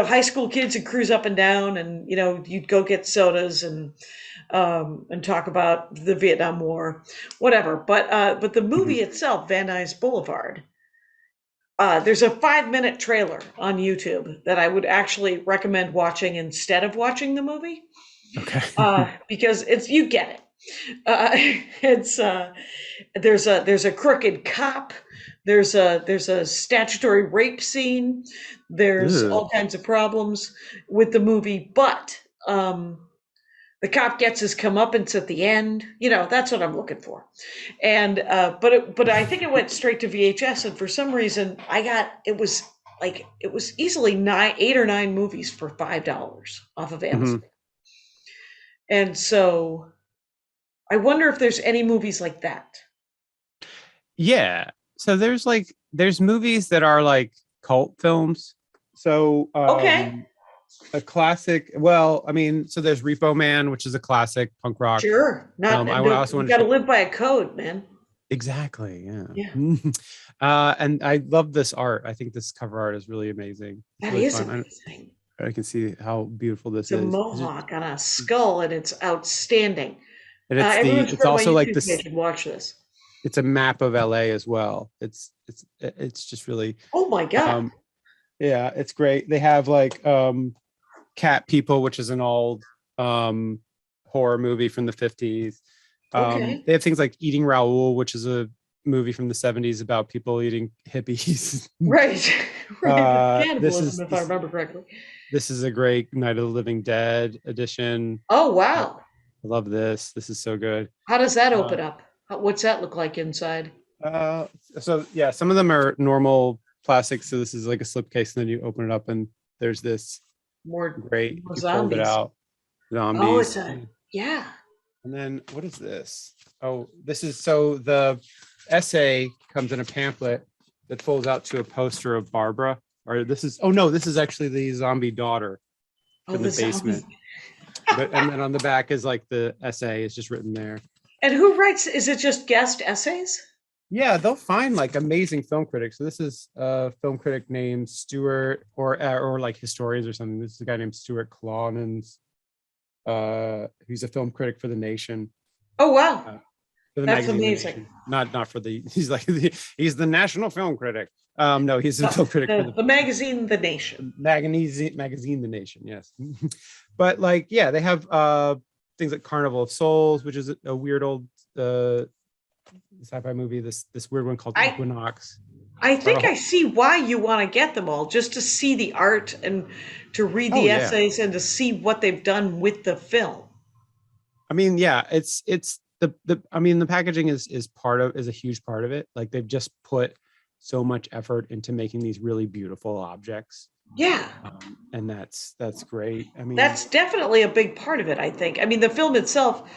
Speaker 5: high school kids would cruise up and down, and, you'd go get sodas and talk about the Vietnam War, whatever. But the movie itself, Van Nuys Boulevard, there's a 5-minute trailer on YouTube that I would actually recommend watching instead of watching the movie.
Speaker 4: Okay.
Speaker 5: Because you get it. There's a crooked cop. There's a statutory rape scene. There's all kinds of problems with the movie, but the cop gets his comeuppance at the end. That's what I'm looking for. And but I think it went straight to VHS, and for some reason it was easily 8 or 9 movies for $5 off of Amazon. And so I wonder if there's any movies like that.
Speaker 4: Yeah. So there's movies that are like cult films. So a classic. Well, I mean, so there's Repo Man, which is a classic punk rock.
Speaker 5: Sure. You got to live by a code, man.
Speaker 4: Exactly. Yeah.
Speaker 5: Yeah.
Speaker 4: And I love this art. I think this cover art is really amazing. It's
Speaker 5: That
Speaker 4: really
Speaker 5: is
Speaker 4: fun.
Speaker 5: amazing.
Speaker 4: I can see how beautiful this
Speaker 5: It's a
Speaker 4: is.
Speaker 5: mohawk on a skull, and it's outstanding.
Speaker 4: And
Speaker 5: Everyone should
Speaker 4: it's
Speaker 5: go to my
Speaker 4: also like
Speaker 5: YouTube
Speaker 4: this.
Speaker 5: page and watch this.
Speaker 4: It's a map of LA as well. It's just really.
Speaker 5: Oh my god.
Speaker 4: Yeah, it's great. They have like Cat People, which is an old horror movie from the 50s.
Speaker 5: Okay.
Speaker 4: They have things like Eating Raoul, which is a movie from the 70s about people eating hippies.
Speaker 5: Right. Right. Cannibalism, if I
Speaker 4: this,
Speaker 5: remember correctly.
Speaker 4: this is a great Night of the Living Dead edition.
Speaker 5: Oh wow.
Speaker 4: I love this. This is so good.
Speaker 5: How does that open up? What's that look like inside?
Speaker 4: So yeah, some of them are normal plastic. So this is like a slipcase, and then you open it up, and there's this
Speaker 5: More
Speaker 4: great.
Speaker 5: more
Speaker 4: You fold it
Speaker 5: zombies.
Speaker 4: out. Zombies.
Speaker 5: Oh, it's yeah.
Speaker 4: And then what is this? Oh, this is so the essay comes in a pamphlet that folds out to a poster of Barbara. Or this is this is actually the zombie daughter in the basement. And then on the back is like the essay is just written there.
Speaker 5: And who writes? Is it just guest essays?
Speaker 4: Yeah, they'll find like amazing film critics. So this is a film critic named Stuart, or like historians or something. This is a guy named Stuart Clonans. He's a film critic for The Nation.
Speaker 5: Oh wow,
Speaker 4: for the
Speaker 5: that's
Speaker 4: magazine,
Speaker 5: amazing.
Speaker 4: Not for the. He's like he's the national film critic. No, he's a film critic for
Speaker 5: the magazine, The Nation.
Speaker 4: Magazine, The Nation. Yes, but like yeah, they have things like Carnival of Souls, which is a weird old sci-fi movie. This weird one called Equinox.
Speaker 5: I think I see why you want to get them all, just to see the art and to read the essays and to see what they've done with the film.
Speaker 4: I mean, yeah, it's the I mean, the packaging is a huge part of it. Like they've just put so much effort into making these really beautiful objects.
Speaker 5: Yeah.
Speaker 4: And that's great. I mean,
Speaker 5: that's definitely a big part of it, I think. I mean, the film itself,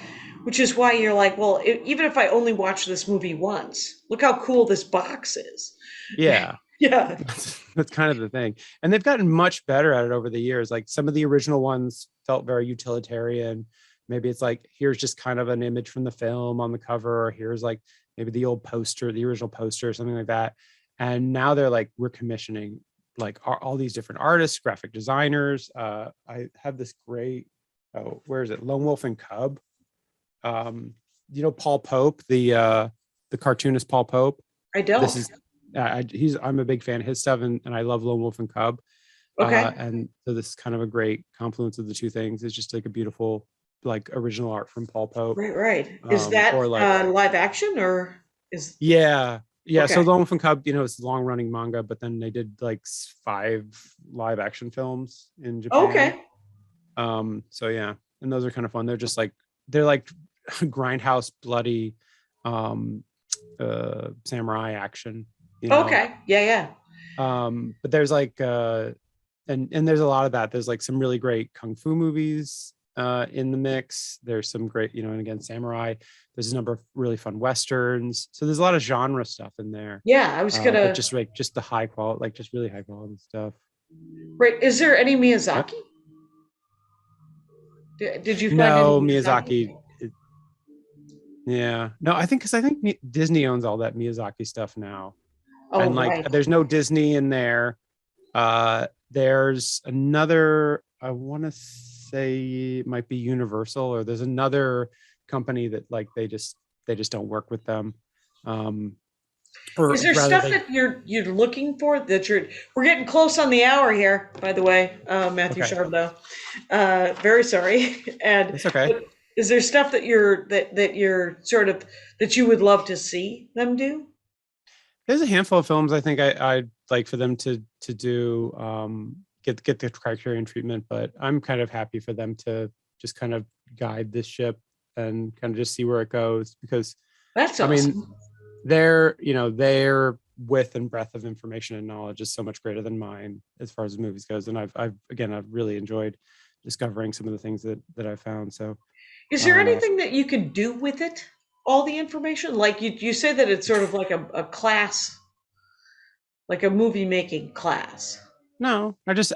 Speaker 5: which is why you're like, well, even if I only watch this movie once, look how cool this box is.
Speaker 4: Yeah.
Speaker 5: Yeah.
Speaker 4: That's kind of the thing. And they've gotten much better at it over the years. Like some of the original ones felt very utilitarian. Maybe it's like, here's just kind of an image from the film on the cover, or here's like maybe the old poster, the original poster or something like that. And now they're like, we're commissioning like all these different artists, graphic designers. I have this great, where is it? Lone Wolf and Cub. You know, Paul Pope, the cartoonist Paul Pope.
Speaker 5: I don't.
Speaker 4: This is I'm a big fan of his stuff, and I love Lone Wolf and Cub.
Speaker 5: Okay.
Speaker 4: And so this is kind of a great confluence of the two things. It's just like a beautiful, like original art from Paul Pope.
Speaker 5: Right. Is that
Speaker 4: or like,
Speaker 5: live action or is?
Speaker 4: Yeah.
Speaker 5: Okay.
Speaker 4: So Lone Wolf and Cub, you know, it's a long running manga, but then they did like 5 live action films in Japan.
Speaker 5: Okay.
Speaker 4: So yeah, and those are kind of fun. They're like grindhouse bloody samurai action. You know?
Speaker 5: Okay. Yeah.
Speaker 4: But there's like and there's a lot of that. There's like some really great kung fu movies in the mix. There's some great, you know, and again, samurai. There's a number of really fun westerns. So there's a lot of genre stuff in there.
Speaker 5: Yeah, I was gonna
Speaker 4: just the high quality, like just really high quality stuff.
Speaker 5: Right. Is there any Miyazaki? Did you find
Speaker 4: no
Speaker 5: any
Speaker 4: Miyazaki? Yeah, no, I think Disney owns all that Miyazaki stuff now.
Speaker 5: Oh,
Speaker 4: and like
Speaker 5: right.
Speaker 4: there's no Disney in there. There's another, I want to say it might be Universal, or there's another company that like they just don't work with them.
Speaker 5: Is there stuff that you're looking for that we're getting close on the hour here, by the way, Mathew Charbonneau. Very sorry. And
Speaker 4: it's okay.
Speaker 5: Is there stuff that you're sort of that you would love to see them do?
Speaker 4: There's a handful of films I think I'd like for them to do, get the Criterion treatment, but I'm kind of happy for them to just kind of guide this ship and kind of just see where it goes, because
Speaker 5: that's awesome.
Speaker 4: I mean, their width and breadth of information and knowledge is so much greater than mine as far as the movies goes, and I've really enjoyed discovering some of the things that I found. So
Speaker 5: is there anything that you can do with it, all the information? Like you say that it's sort of like a class, like a movie making class.
Speaker 4: No, I just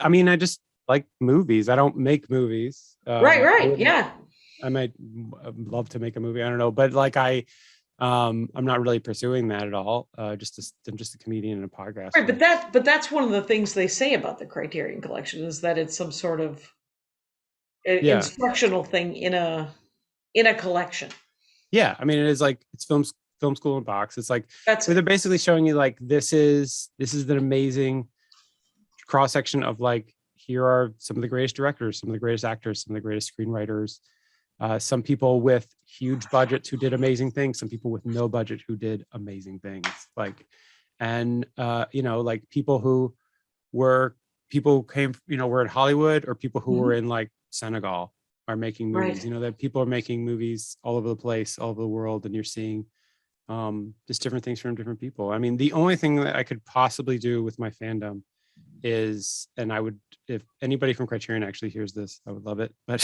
Speaker 4: like movies. I don't make movies.
Speaker 5: Right. Yeah.
Speaker 4: I might love to make a movie. I don't know, but like I I'm not really pursuing that at all. I'm just a comedian and a podcast.
Speaker 5: Right, but that's one of the things they say about the Criterion Collection is that it's some sort of instructional thing in a collection.
Speaker 4: Yeah, I mean, it is like it's film school in a box. It's like they're basically showing you like this is an amazing cross section of like, here are some of the greatest directors, some of the greatest actors, some of the greatest screenwriters, some people with huge budgets who did amazing things, some people with no budget who did amazing things, like, and like people who were in Hollywood, or people who were in like Senegal are making movies.
Speaker 5: Right.
Speaker 4: That people are making movies all over the place, all over the world, and you're seeing just different things from different people. I mean, the only thing that I could possibly do with my fandom is, and I would, if anybody from Criterion actually hears this, I would love it, but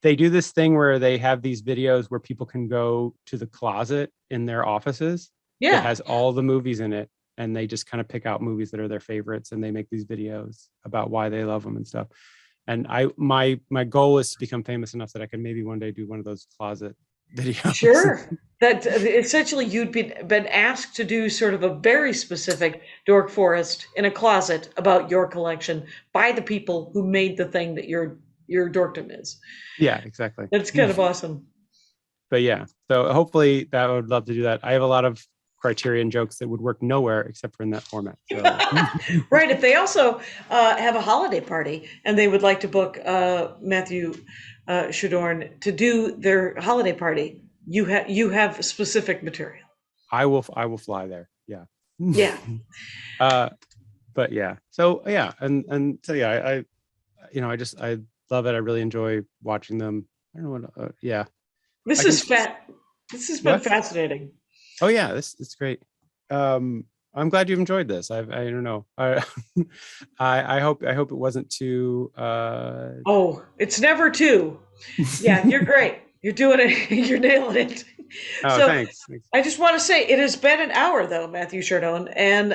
Speaker 4: they do this thing where they have these videos where people can go to the closet in their offices.
Speaker 5: Yeah.
Speaker 4: It has all the movies in it, and they just kind of pick out movies that are their favorites, and they make these videos about why they love them and stuff. And my goal is to become famous enough that I can maybe one day do one of those closet videos.
Speaker 5: Sure. That essentially you'd been asked to do sort of a very specific Dork Forest in a closet about your collection by the people who made the thing that your dorkdom is.
Speaker 4: Yeah, exactly.
Speaker 5: That's kind of awesome.
Speaker 4: But yeah, so hopefully I would love to do that. I have a lot of Criterion jokes that would work nowhere except for in that format. So.
Speaker 5: Right. If they also have a holiday party and they would like to book Mathew Chadourne to do their holiday party, you have specific material.
Speaker 4: I will fly there. Yeah.
Speaker 5: Yeah.
Speaker 4: But yeah. So yeah, and so yeah, I love it. I really enjoy watching them. I don't know what. Yeah.
Speaker 5: This has been fascinating.
Speaker 4: Oh yeah, it's great. I'm glad you've enjoyed this. I don't know. I hope it wasn't too.
Speaker 5: Oh, it's never too. Yeah, you're great. You're doing it. You're nailing it.
Speaker 4: Oh,
Speaker 5: so,
Speaker 4: thanks.
Speaker 5: I just want to say it has been an hour though, Mathew Chadourne, and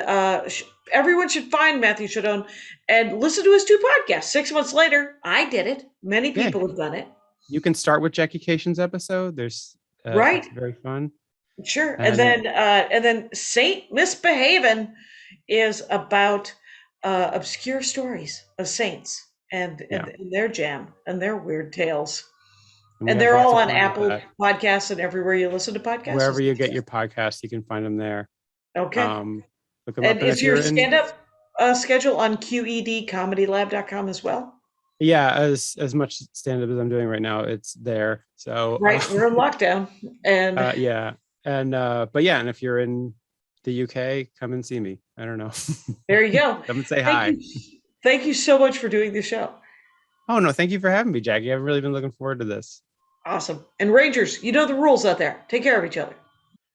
Speaker 5: everyone should find Mathew Chadourne and listen to his 2 podcasts. 6 months later, I did it. Many people have done it.
Speaker 4: You can start with Jackie Cation's episode. There's
Speaker 5: right.
Speaker 4: It's very fun.
Speaker 5: Sure. And then Saint Misbehavin' is about obscure stories of saints and their jam and their weird tales. And they're all on Apple Podcasts and everywhere you listen to podcasts.
Speaker 4: Wherever you get your podcasts, you can find them there.
Speaker 5: Okay.
Speaker 4: Look them
Speaker 5: and
Speaker 4: up.
Speaker 5: Is your stand-up schedule on QEDcomedylab.com as well?
Speaker 4: Yeah, as much stand-up as I'm doing right now, it's there. So
Speaker 5: right, we're in lockdown, and
Speaker 4: yeah, and but yeah, and if you're in the UK, come and see me. I don't know.
Speaker 5: There you go.
Speaker 4: Come and say hi.
Speaker 5: Thank you so much for doing the show.
Speaker 4: Oh no, thank you for having me, Jackie. I've really been looking forward to this. Awesome.
Speaker 5: And Rangers, you know the rules out there. Take care of each other.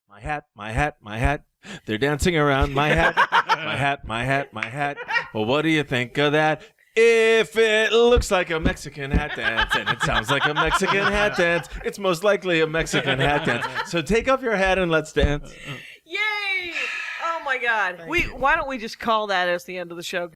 Speaker 1: My hat, my hat, my hat. They're dancing around my hat. My hat, my hat, my hat. Well, what do you think of that? If it looks like a Mexican hat dance and it sounds like a Mexican hat dance, it's most likely a Mexican hat dance. So take off your hat and let's dance.
Speaker 3: Yay! Oh my God. Why don't we just call that as the end of the show?